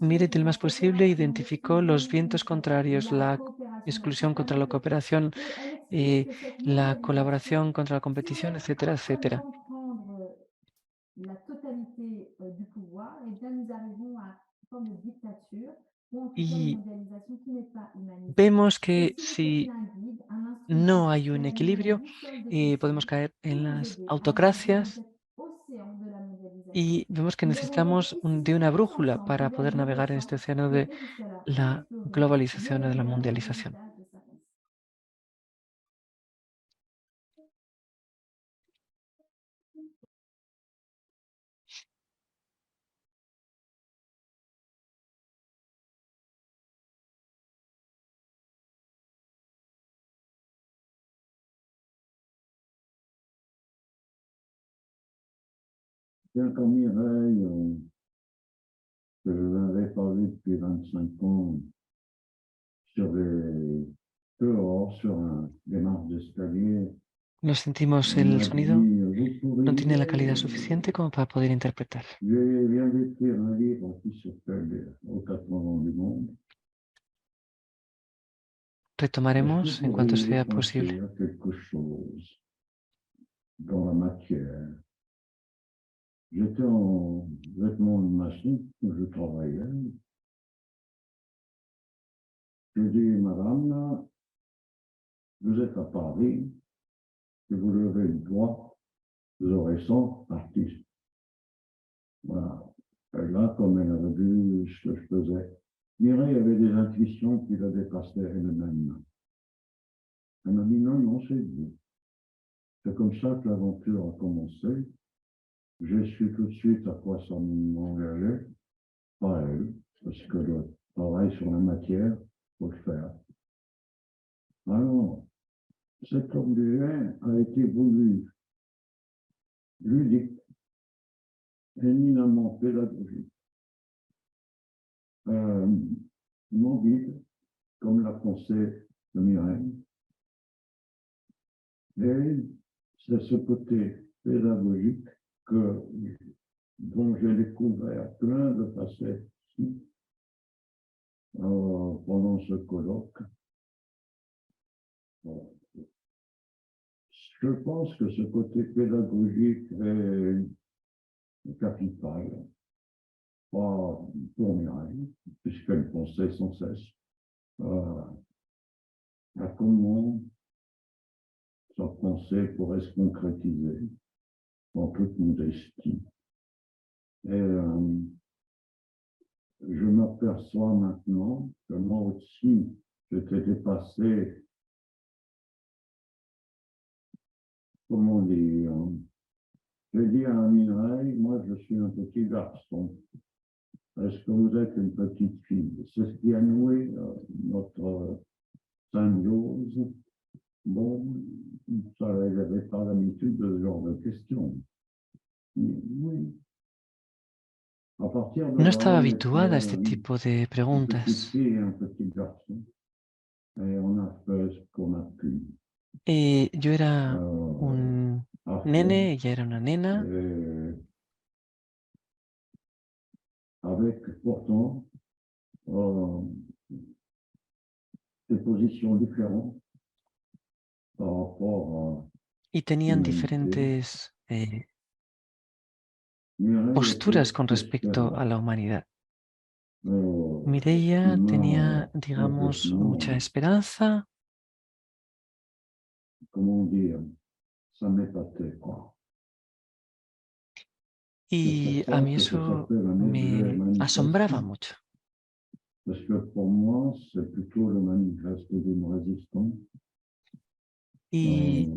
Mireille Delmas Posible identificó los vientos contrarios, la exclusión contra la cooperación, la colaboración contra la competición, etcétera, etcétera. Y vemos que si no hay un equilibrio, podemos caer en las autocracias y vemos que necesitamos de una brújula para poder navegar en este océano de la globalización o de la mundialización. Comme Mireille, que je n'avais pas vu depuis 25 ans, sur des marches d'escalier. Lo sentimos, el sonido no tiene la calidad suficiente como para poder interpretar. Je viens d'écrire un livre qui s'appelle Aux quatre vents du monde. Retomaremos en cuanto sea posible. Quelque chose dans la matière. J'étais en vêtements de machine où je travaillais. Je dis, madame, vous êtes à Paris, si vous levez le doigt, vous aurez 100 artistes. Voilà. Et là, comme elle avait vu ce que je faisais, Mireille avait des intuitions qui la dépassaient elle-même. Elle m'a dit, non, non, c'est vous. C'est comme ça que l'aventure a commencé. J'ai su tout de suite à quoi ça m'engageait, pas elle, parce que le travail sur la matière, il faut le faire. Alors, cet objet a été voulu ludique, éminemment pédagogique, mobile, comme l'a pensé le Mireille. Et c'est ce côté pédagogique dont j'ai découvert plein de facettes ici, pendant ce colloque. Bon. Je pense que ce côté pédagogique est capital, pas pour Mireille, puisqu'elle pensait sans cesse à comment sa pensée pourrait se concrétiser en toute modestie. Et je m'aperçois maintenant que moi aussi, j'étais dépassé, comment dire, je dis à Mireille, moi je suis un petit garçon. Est-ce que vous êtes une petite fille? C'est ce qui a noué notre symbiose. Bon, ça, je n'avais pas l'habitude de ce genre de questions. Oui. A partir de No là, estaba on habituada a este était tipo de une petite preguntas. fille et un petit garçon. Et on a fait ce qu'on a pu. Yo era un À nene, faire. ella era una nena, Et avec pourtant des positions différentes par rapport à y tenían l'humanité. diferentes Mireille posturas était con respecto spéciale. a la humanidad. Ce Mireia qui tenía, m'a digamos, mucha complètement, esperanza comment dire, ça m'épatait, quoi. y C'est a pour mí ça que ça eso s'appelle un objet me asombraba manifeste, mucho. parce que pour moi, c'est plutôt le manifeste d'une résistance. Y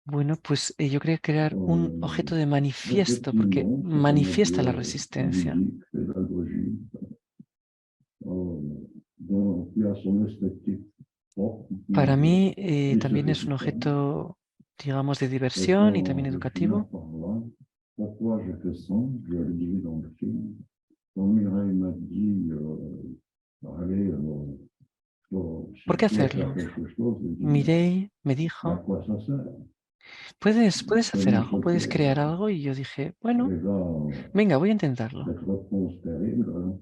bueno, pues yo quería crear un objeto de manifiesto porque Effectivement, c'est un manifiesta la objet resistencia. ludique, pédagogique, donc il y a son esthétique propre. Para mí Et también es un objeto, digamos, de diversión y también educativo. Pourquoi j'ai fait ça? Je le dis dans le film. Quand Mireille m'a dit, allez, si ¿Por je qué pouvais faire hacerlo? quelque chose, je dis, Mireille me à dijo, quoi ça sert? ¿puedes hacer Fais-nous algo? ce ¿Puedes tour. crear algo? Y yo dije, bueno, Et là, venga, voy a intentarlo. cette réponse terrible,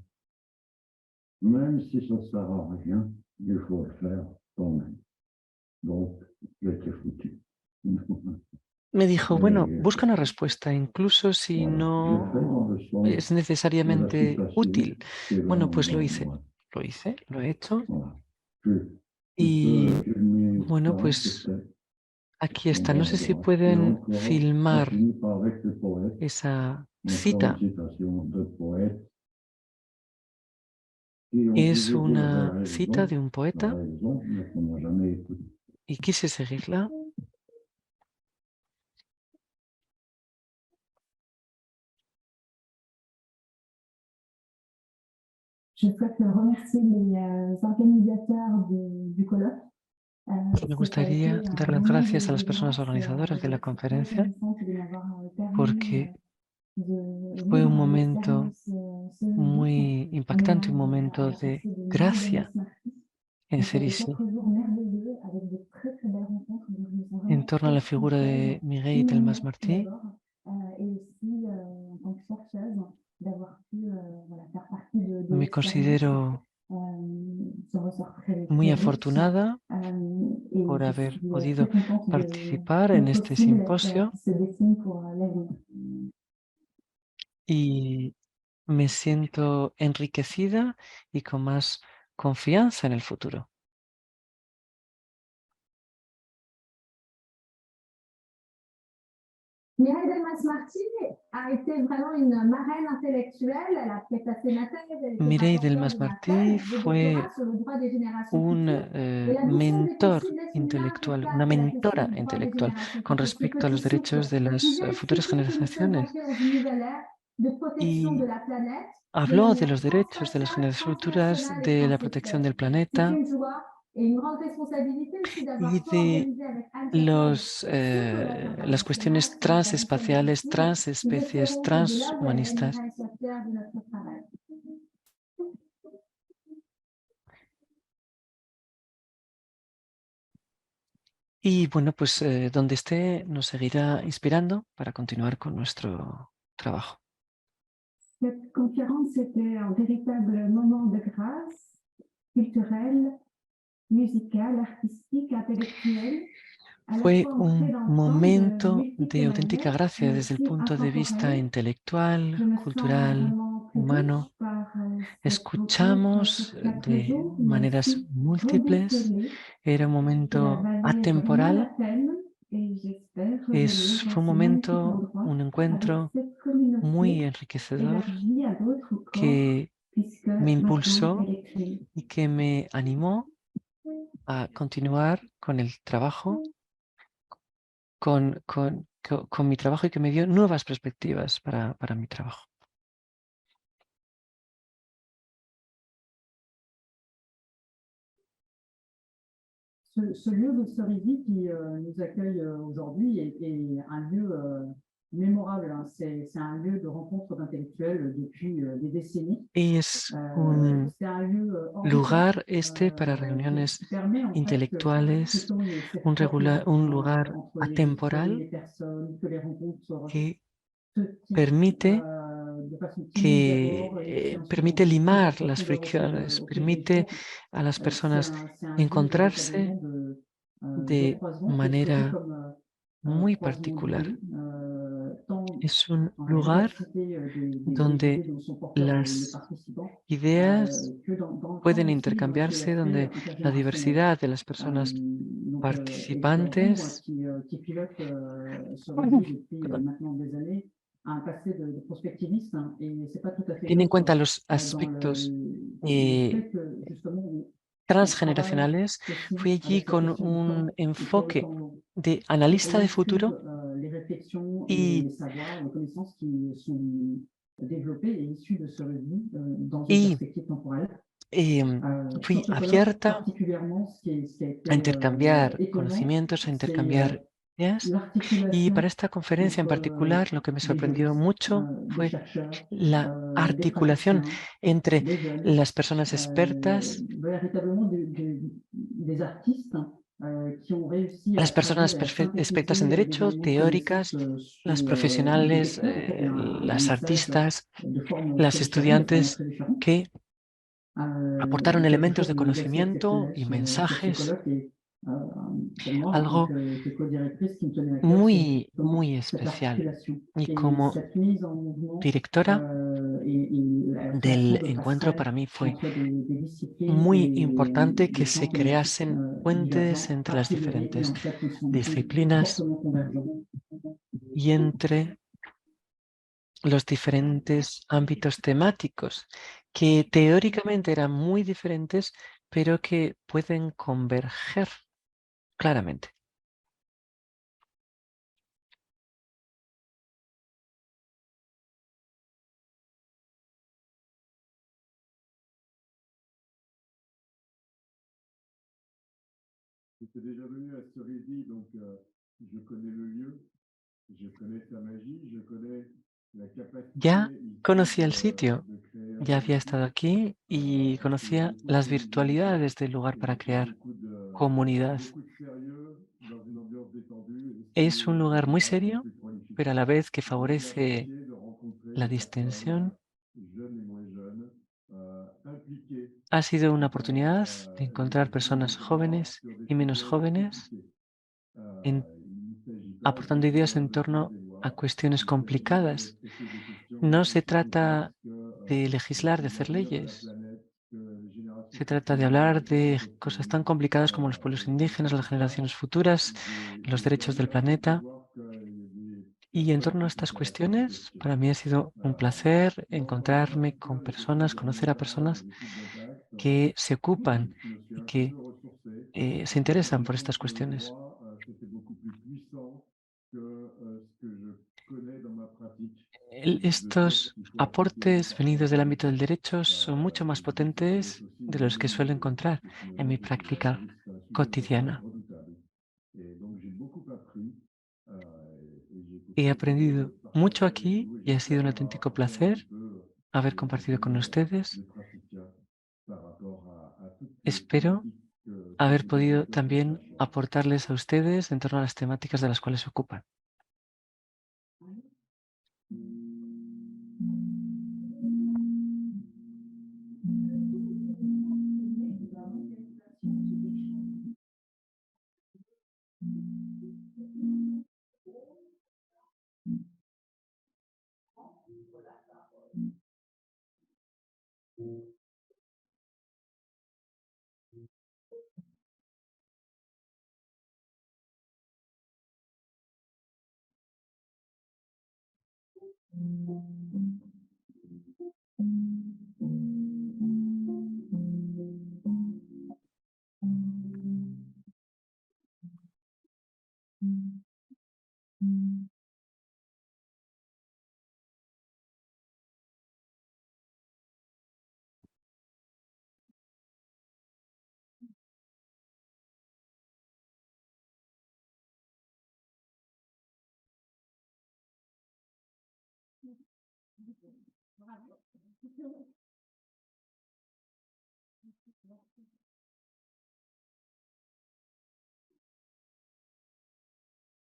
même si ça ne sert à rien, il faut le faire quand même. Donc, j'étais foutu. Me dijo, bueno, busca una respuesta, incluso si Voilà. J'ai fait dans no le sens es de la necesariamente citation útil. qui est Bueno, dans, pues lo dans hice, moi. lo he hecho. Voilà. Tu Y peux filmer bueno, ça, pues peut-être. aquí On está. va No sé si voir. Et pueden encore, on filmar finit par avec le poète. esa Encore une cita. citation de poète. Et on Es disait, vous avez una cita de un la poeta raison, mais qu'on n'a jamais écouté. y quise seguirla. Je souhaite remercier les organisateurs du colloque. Me gustaría dar las gracias a las personas organizadoras de la conferencia porque fue un momento muy impactante, un momento de gracia en Cerisy en torno a la figura de Mireille Delmas-Marty. Me considero muy afortunada por haber podido participar en este simposio y me siento enriquecida y con más confianza en el futuro. Mireille Delmas-Marty a été vraiment une marraine intellectuelle. Elle a fait passer ma thèse. Mireille Delmas-Marty fue un mentor intelectual, una mentora intelectual con respecto a los derechos de las futuras generaciones. Y habló de los derechos de las generaciones futuras, de la protección del planeta y de las cuestiones transespaciales, transespecies, transhumanistas. Y bueno, pues donde esté nos seguirá inspirando para continuar con nuestro trabajo. Cette conférence était un véritable moment de grâce culturelle, musicale, artistique, intellectuelle. Fue un momento de auténtica gracia desde el punto de vista intelectual, cultural, humano. Escuchamos de maneras múltiples. Era un momento atemporal. Fue un momento, un encuentro muy enriquecedor que me impulsó y que me animó a continuar con el trabajo, con mi trabajo, y que me dio nuevas perspectivas para mi trabajo. Ce lieu de Cerisy qui nous accueille aujourd'hui est un lieu mémorable. C'est un lieu de rencontre d'intellectuels depuis des décennies. Es un C'est un lieu lugar para reuniones qui permet en fait intelectuales, un lugar entre les atemporal les personnes, que les rencontres que se tissent, permite de façon timide d'abord et ensuite permite en limar profondeur las au fil fricciones, des permite jours. a las personas C'est un lieu encontrarse véritablement de de croisement qui est choisi manera comme muy croisement particular. d'idées, tant Es un dans la lugar diversité donde idées dont sont porteurs les las participants, ideas que dans pueden aussi intercambiarse, l'aspect donde la intergénérationnel. diversidad de las personas Donc, Edouard Roux, participantes qui pilote Cerisy depuis maintenant des années, a un passé de prospectiviste, et c'est pas tout à fait tiene en neutre cuenta los dans aspectos le fait que justement on travaille transgeneracionales. aussi Fui allí avec la con question du temps un et pour le enfoque temps long. de On analista de inscrive futuro les réflexions et y, les savoirs, les connaissances qui sont développées et issues de Cerisy dans une y perspective temporelle. fui Sur ce colloque, abierta particulièrement, ce qui a été a intercambiar étonnant, conocimientos, a c'est intercambiar ideas. Y para l'articulation esta conferencia en entre particular, lo que me des sorprendió juristes, mucho des fue chercheurs, la des articulación praticiens, entre des jeunes, las personas expertas, véritablement des artistes qui ont réussi à las personas traduire et à expertas en synthétiser des derecho, éléments de teóricas, connaissances las sous des profesionales, lectures, en fait, un las message artistas, de forme las très différente, de format estudiantes très différent. que aportaron Quelque elementos chose de d'assez conocimiento exceptionnel y sur ce mensajes, colloque, et pour moi, en tant algo que co-directrice, ce qui me tenait à cœur, c'est muy, justement muy cette especial. articulation Y et como cette mise en mouvement directora et la création del de encuentro, passerelles para mí fue entre des disciplines muy et importante que des se champs connaissances creasen puentes divergents, entre a las priori, et diferentes en fait, nous sommes tous disciplinas fortement convergents. y entre los diferentes ámbitos temáticos que teóricamente eran muy diferentes, pero que pueden converger claramente. J'étais déjà venu à Cerisy, donc je connais le lieu, je connais sa magie, je connais la capacité Ya conocía el ici sitio, de créer un ya había récit. estado aquí y Il y a conocía beaucoup las de virtualidades del lugar para crear comunidad. beaucoup de sérieux dans une ambiance détendue. Es un lugar muy Général, serio, plus prolifique. pero a la vez que J'ai favorece apprécié de rencontrer la des distensión. personnes, jeunes et moins jeunes, impliquées Ha sido una dans oportunidad de encontrar les questions personas du droit jóvenes sur des y menos sujets jóvenes compliqués. en- Il ne s'agit pas aportando juste ideas en de faire torno des a lois, cuestiones il s'agit complicadas. de traiter des questions No se aussi complexes trata que de legislar, de hacer l'avenir de la leyes. planète, que les générations Se trata de futures, hablar que de cette cosas autonomie. tan complicadas como los pueblos indígenas, las generaciones futuras, los derechos del planeta. Y en torno a estas cuestiones, para mí ha sido un placer encontrarme con personas, conocer a personas que se ocupan y que se interesan por estas cuestiones. Estos aportes venidos del ámbito del derecho son mucho más potentes de los que suelo encontrar en mi práctica cotidiana. He aprendido mucho aquí y ha sido un auténtico placer haber compartido con ustedes. Espero haber podido también aportarles a ustedes en torno a las temáticas de las cuales se ocupan.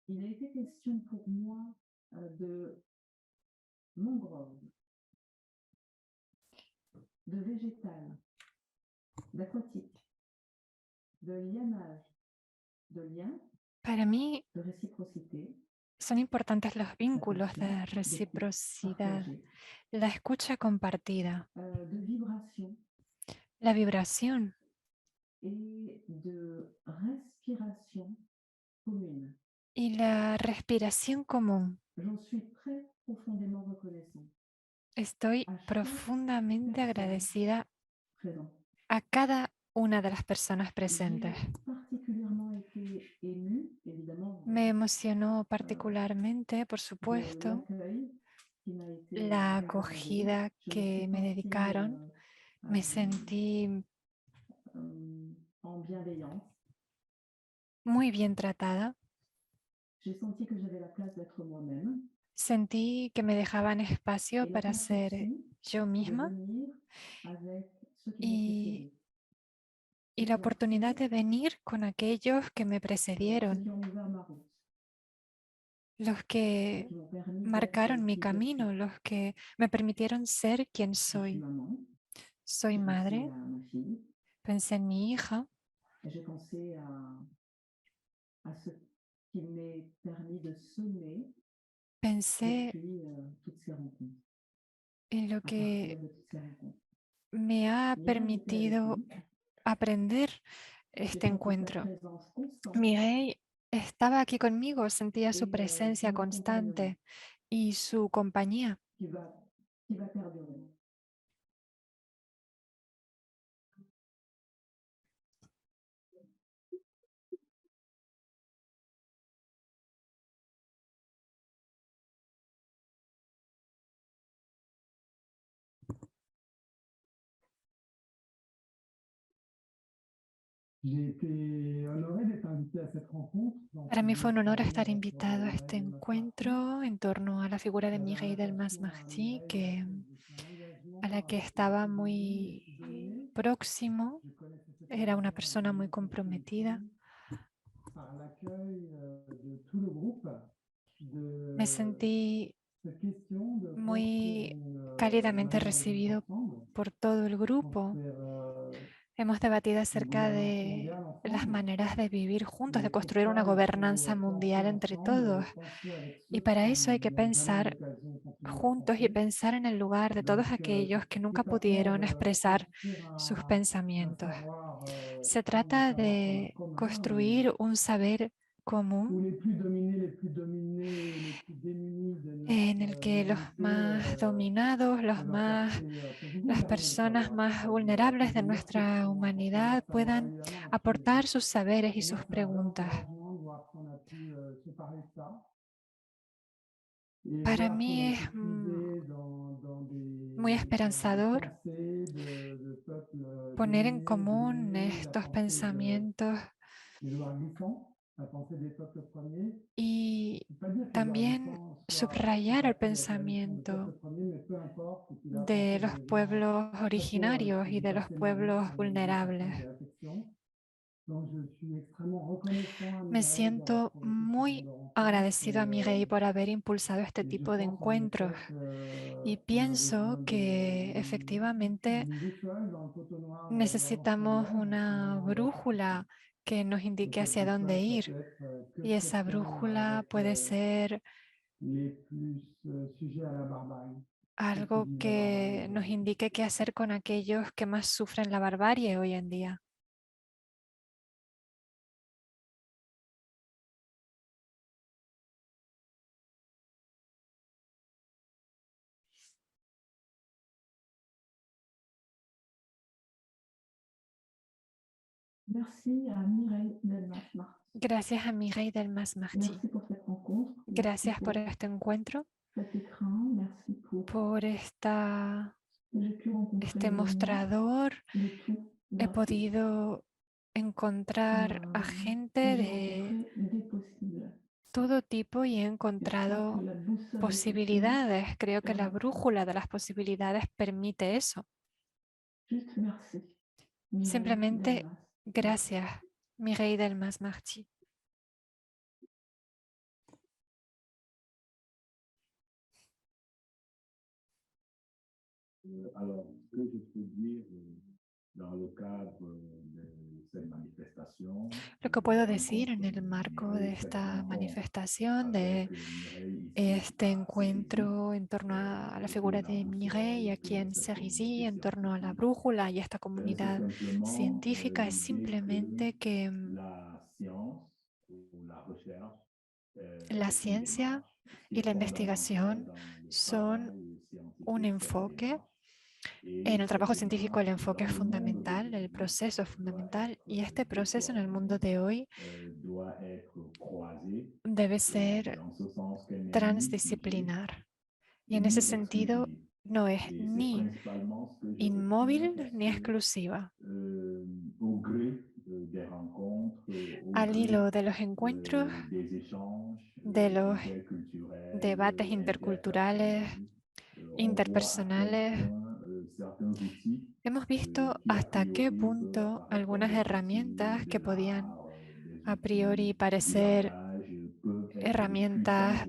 Il a été question pour moi de mangrove, de végétal, d'aquatique, de lianage, de lien, Para mí de réciprocité, son importantes los vínculos d'attention, de d'écoute reciprocidad, partagée, la escucha compartida, de vibration la vibración et de respiration commune. y la respiración común. J'en suis très profondément reconnaissant Estoy à chaque profundamente personne agradecida présente. a cada una de las personas presentes. J'ai particulièrement été émue, évidemment, Me emocionó particularmente, por de supuesto, l'accueil qui m'a été la réservé. acogida Je me que suis me sentie dedicaron. Me sentí en bienveillance. muy bien tratada. J'ai senti que j'avais la place d'être moi-même. Sentí que me dejaban espacio Et la para ser perception yo de misma venir avec ceux qui m'ont y précédé. la oportunidad de venir con aquellos que me Ceux precedieron, qui ont ouvert ma route. los Ceux que qui m'ont permis marcaron d'être mi qui je suis. camino, los que me permitieron ser quien Je suis soy. maman. Soy J'ai pensé madre, à ma fille. pensé en mi hija, Et j'ai pensé à ce qui m'est permis de semer pensé depuis toutes ces rencontres. en lo À que partir de toutes ces rencontres. me ha Mireille était avec permitido nous. aprender J'ai este senti sa encuentro. présence constante. Mireille estaba aquí conmigo, sentía su Et presencia qui m'accompagneront, constante y su compañía. qui va perdurer. J'ai été honoré d'être invité à cette rencontre. Para mí fue un honor estar invitado a este encuentro en torno a la figura de Mireille Delmas Marty, a la que estaba muy próximo. Era una persona muy comprometida. Par l'accueil de tout le groupe, Me sentí cette question de muy construire une cálidamente manière de vivre recibido ensemble, por todo el grupo. construire Hemos debatido une acerca gouvernance de mondiale las ensemble. maneras de vivir juntos, de Et construir pour una ça, il gobernanza faut mundial penser entre ensemble todos. et penser avec Y ceux para qui eso hay que n'ont jamais eu pensar l'occasion de continuer à juntos y penser. pensar en el lugar de todos Donc, aquellos que nunca c'est à faire pudieron de expresar construire sus un pensamientos. savoir, Se un trata savoir de commun, construir un saber où común les plus dominés, les plus dominés, les plus démunis de en notre el que los humanité más dominados, peuvent apporter las positivement le personas savoir. más vulnerables de nuestra humanidad puedan aportar sus saberes y Et moi, sus c'est un vrai preguntas. encouragement de voir qu'on a pu se parler de ça. Et Para voir qu'on mí a es été puisé dans muy des esperanzador pensées de peuples poner en dominés, común dominés, la estos pensée pensamientos des Édouard Glissant, la pensée des peuples premiers. y Je ne veux pas dire que Édouard también Glissant soit subrayar el sympathique avec la vision des pensamiento peuples premiers, mais peu importe ce qu'il a de pensé los des gens pueblos très originarios pauvres y du de los passé pueblos marine, d'une vulnerables. certaine réflexion. Donc je suis extrêmement reconnaissant à Me Mireille d'avoir siento provoqué ce genre muy de rencontre. agradecido a Mireille por haber impulsado este Et je tipo de pense en encuentros effet y qu'on a besoin pienso que efectivamente d'une boussole dans le coteau noir dans ce necesitamos voyage, una sinon on va brújula que nos Et indique cette hacia dónde boussole, ça ir. peut être que Y esa chrétien brújula avec puede ser les plus sujets à la barbarie, ceux qui algo vivent la barbarie que nos aujourd'hui. indique qué hacer con aquellos que más sufren la barbarie hoy en día. Merci à Mireille Delmas-Marty. Gracias a Mireille Delmas-Marty. Merci pour cette rencontre. Merci Gracias por pour este encuentro, cet écran. Merci pour por j'ai pu rencontrer este vraiment mostrador. de tout. He d'un coup. podido encontrar a gente J'ai de rencontré des possibles. todo tipo y he Et je crois encontrado que la boussole des possibles posibilidades. Creo que la permet brújula de las posibilidades permite eso. juste merci. Mireille Simplemente Delmas. gracias, Mireille Delmas-Marty. Alors, ce que je peux dire dans le cadre de cette manifestation, Lo que puedo decir en el marco de esta manifestación, de este encuentro en torno a la figura de Mireille aquí en Cerisy, en torno a la brújula y esta comunidad científica, es simplemente que la science ou la recherche la ciencia y la investigación son un enfoque. En el trabajo científico el enfoque es fundamental, el proceso es fundamental y este proceso en el mundo de hoy debe ser transdisciplinar. Y en ese sentido no es ni inmóvil ni exclusiva. Al hilo de los encuentros, de los debates interculturales, interpersonales, hemos visto hasta qué punto algunas herramientas que podían a priori parecer herramientas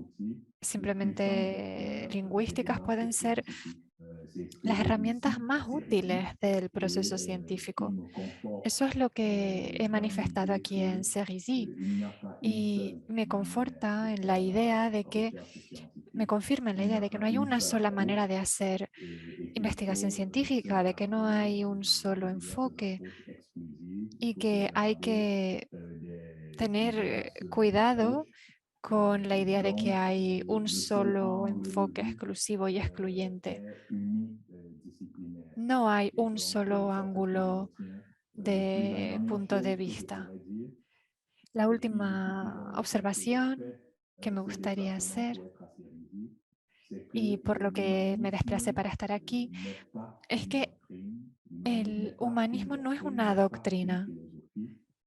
simplemente lingüísticas pueden ser las herramientas más útiles del proceso científico. Eso es lo que he manifestado aquí en Cerisy y me conforta en la idea de que me confirma en la idea de que no hay una sola manera de hacer investigación científica, de que no hay un solo enfoque y que hay que tener cuidado con la idea de que hay un solo enfoque exclusivo y excluyente. No hay un solo ángulo de punto de vista. La última observación que me gustaría hacer, y por lo que me desplacé para estar aquí, es que el humanismo no es una doctrina.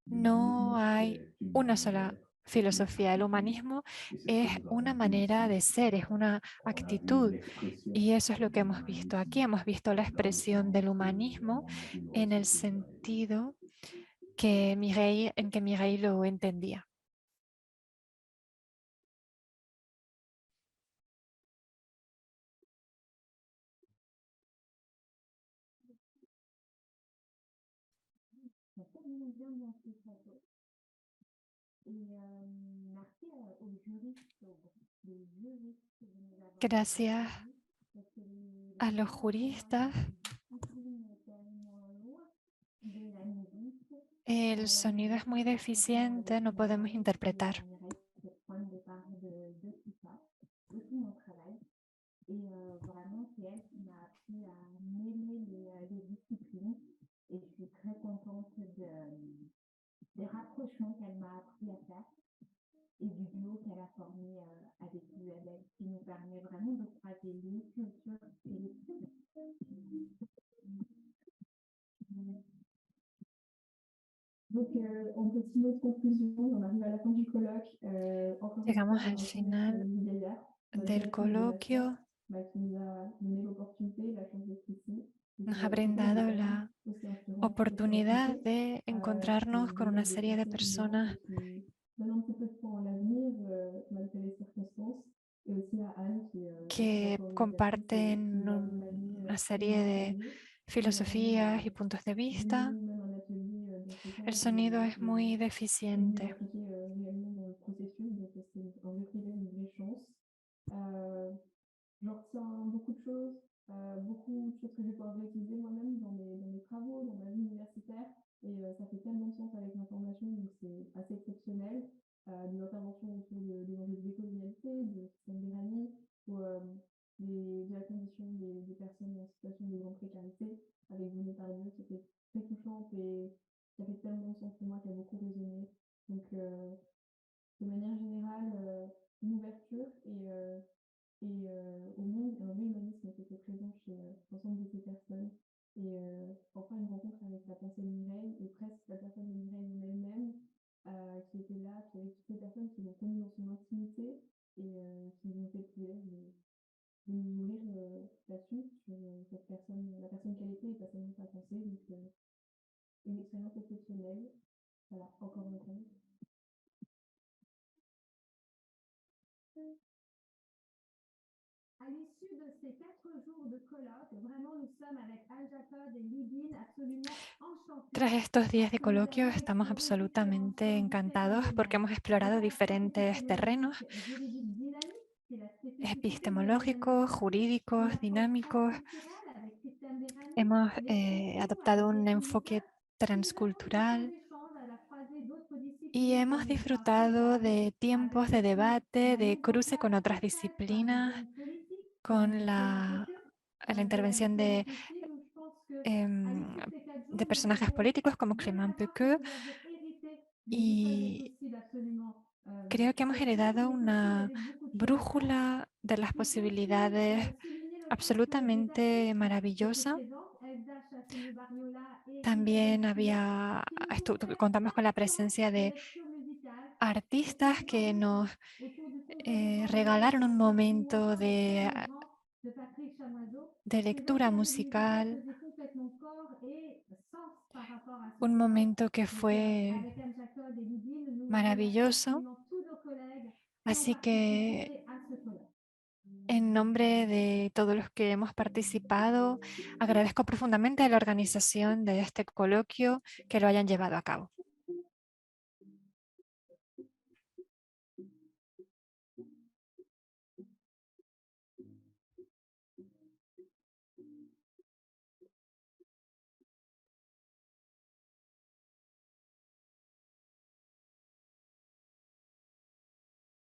No hay una sola filosofía. El humanismo es una manera de ser, es una actitud. Y eso es lo que hemos visto aquí. Hemos visto la expresión del humanismo en el sentido en que Mireille lo entendía. Gracias a los juristas. El sonido es muy deficiente, no podemos interpretar. Des rapprochements qu'elle m'a appris à faire et du duo qu'elle a formé avec l'ULL, qui nous permet vraiment de croiser les cultures et les Donc, en petite note conclusion, on arrive à la fin du colloque. Llegamos al final del coloquio. Qui nous a donné l'opportunité, la chance d'être ici. Nos ha brindado la oportunidad de encontrarnos con una serie de personas que comparten una serie de filosofías y puntos de vista. El sonido es muy deficiente. J'en retiens beaucoup de choses que je vais pouvoir réutiliser moi-même dans mes travaux, dans ma vie universitaire. Et ça fait tellement de sens avec ma formation, donc c'est assez exceptionnel. Des interventions autour des enjeux de décolonialité, de système d'Iranie, ou de la condition des personnes en situation de grande précarité, avec Bruno Tardieu, c'était très touchant et qui a fait tellement de sens pour moi, qui a beaucoup résonné. Donc, de manière générale, une ouverture au monde, un humanisme qui était présent chez l'ensemble de ces personnes. Et enfin, une rencontre avec la personne Mireille et presque la personne de Mireille elle-même qui était là, qui avait toutes les personnes qui l'ont connue dans son intimité et qui nous ont fait le plaisir de nous ouvrir là-dessus, sur cette personne, la personne qu'elle était et la personne dont elle a pensé. Donc, une expérience exceptionnelle. Voilà, encore une fois. À l'issue de ces 4 jours de colloque, vraiment nous sommes avec Al-Jacob et Lydine absolument enchantés. Tras estos días de coloquio estamos absolutamente encantados porque hemos explorado diferentes terrenos epistemológicos, jurídicos, dinámicos. Hemos adoptado un enfoque transcultural y hemos disfrutado de tiempos de debate, de cruce con otras disciplinas, con la intervención de personajes políticos como Clément Pecqueux, y creo que hemos heredado una brújula de las posibilidades absolutamente maravillosa. También contamos con la presencia de artistas que nos regalaron un momento de lectura musical, un momento que fue maravilloso. Así que en nombre de todos los que hemos participado, agradezco profundamente a la organización de este coloquio que lo hayan llevado a cabo.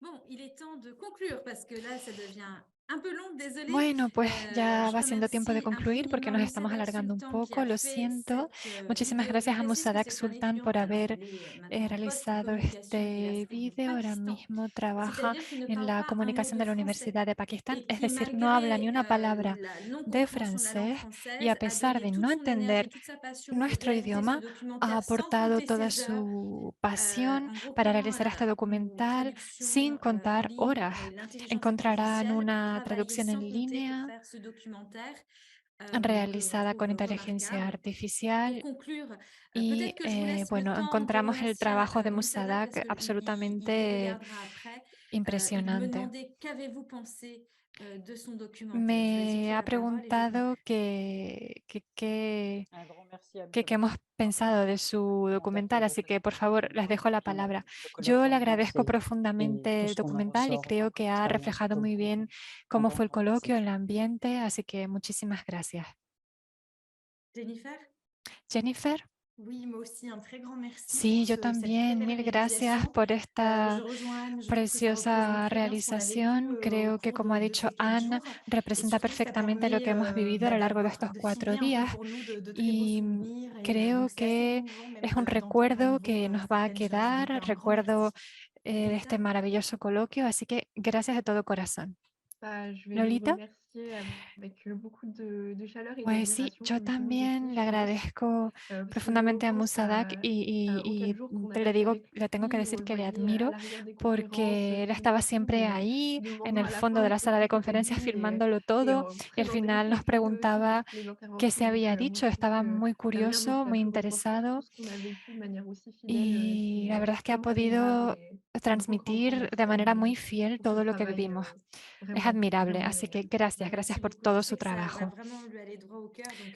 Bon, il est temps de conclure parce que là, ça devient un peu long, désolé. Bueno, pues ya va siendo tiempo de concluir porque nos estamos alargando un poco, lo siento. Muchísimas gracias a Musadak Sultan por haber realizado este vídeo. Ahora mismo trabaja en la comunicación de la Universidad de Pakistán, es decir, no habla ni una palabra de francés y a pesar de no entender nuestro idioma, ha aportado toda su pasión para realizar este documental sin contar horas. Encontrarán una traducción en línea realizada con inteligencia artificial y bueno, encontramos el trabajo de Musadak absolutamente impresionante. Me ha preguntado qué hemos pensado de su documental, así que por favor les dejo la palabra. Yo le agradezco profundamente el documental y creo que ha reflejado muy bien cómo fue el coloquio, el ambiente, así que muchísimas gracias. Jennifer. Sí, yo también. Mil gracias por esta preciosa realización. Creo que, como ha dicho Anne, representa perfectamente lo que hemos vivido a lo largo de estos 4 días y creo que es un recuerdo que nos va a quedar, recuerdo de este maravilloso coloquio, así que gracias de todo corazón. Lolita. Pues sí, yo también le agradezco profundamente a Musadak y le tengo que decir que le admiro porque él estaba siempre ahí en el fondo de la sala de conferencias filmándolo todo y al final nos preguntaba qué se había dicho, estaba muy curioso, muy interesado y la verdad es que ha podido transmitir de manera muy fiel todo lo que vivimos. Es admirable, así que gracias por todo su trabajo.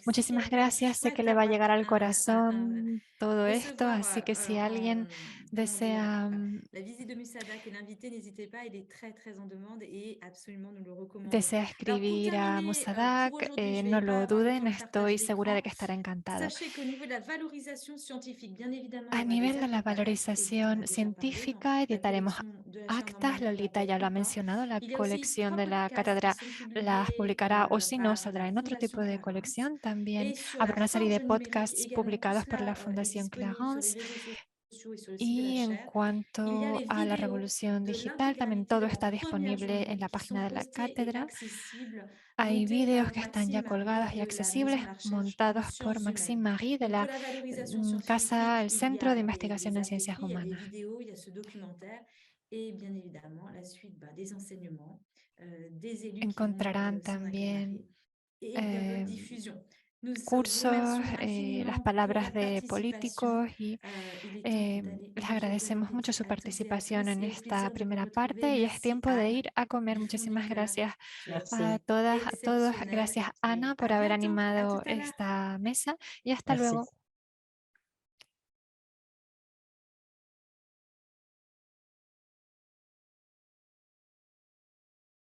Muchísimas gracias, sé que le va a llegar al corazón todo esto, así que si alguien desea La visite de Musada, que l'invité, n'hésitez pas, il est très, très en demande et absolument, nous le recommandons. desea Alors, pour escribir a terminer, Musadak, pour aujourd'hui, je no vais pas lo avoir le duden, temps de partager estoy segura de l'écran. que estará encantado. Sachez qu'au niveau de la valorisation scientifique, bien évidemment, il y A aura des nivel de actes la à paraître, Edith en a valorización déjà parlé, científica, dans la editaremos collection de la chaire actas, Normandie, on Lolita l'aborde ya lo ou ha pas. mencionado, la Il y a aussi colección 3 de la podcasts qui cátedra sont las publiés publicará o si no, par saldrá la en otro tipo Fondation de Clarence. colección. También Et sur habrá la una serie de forge numérique podcasts également, tout publicados por la cela est Fundación disponible sur les Clarence. réseaux sociaux et sur le site de Y la en chaire. Il y a cuanto les a la vidéos revolución de digital, también todo l'intégralité de la está première disponible en journée la qui sont página de la postés et cátedra. accessibles, Hay montés vídeos par que están ya Maxime Marie colgados y de la accesibles, Maison de la Recherche en montados por Sciences Maxime Humaines. Marie de Donc, la pour la valorisation Casa, scientifique, el il y Centro de a Investigación des en actes Ciencias écrits, il y a des Humanas. vidéos, il y a ce documentaire et bien évidemment la suite des enseignements des élus qui vont Encontrarán s'en también agréer et de votre diffusion. Nous vous cursos, remercions las infiniment pour palabras votre de participation. políticos y Il est temps d'aller les manger. Bon agradecemos mucho appétit su à toutes et à participación tous en et au esta plaisir de vous primera retrouver. parte y es Merci tiempo de Anne. ir a comer. On Muchísimas est gracias a Merci. todas, a todos. exceptionnel. Gracias Et Ana por à haber bientôt. À animado tout à l'heure. esta mesa y hasta Merci. luego.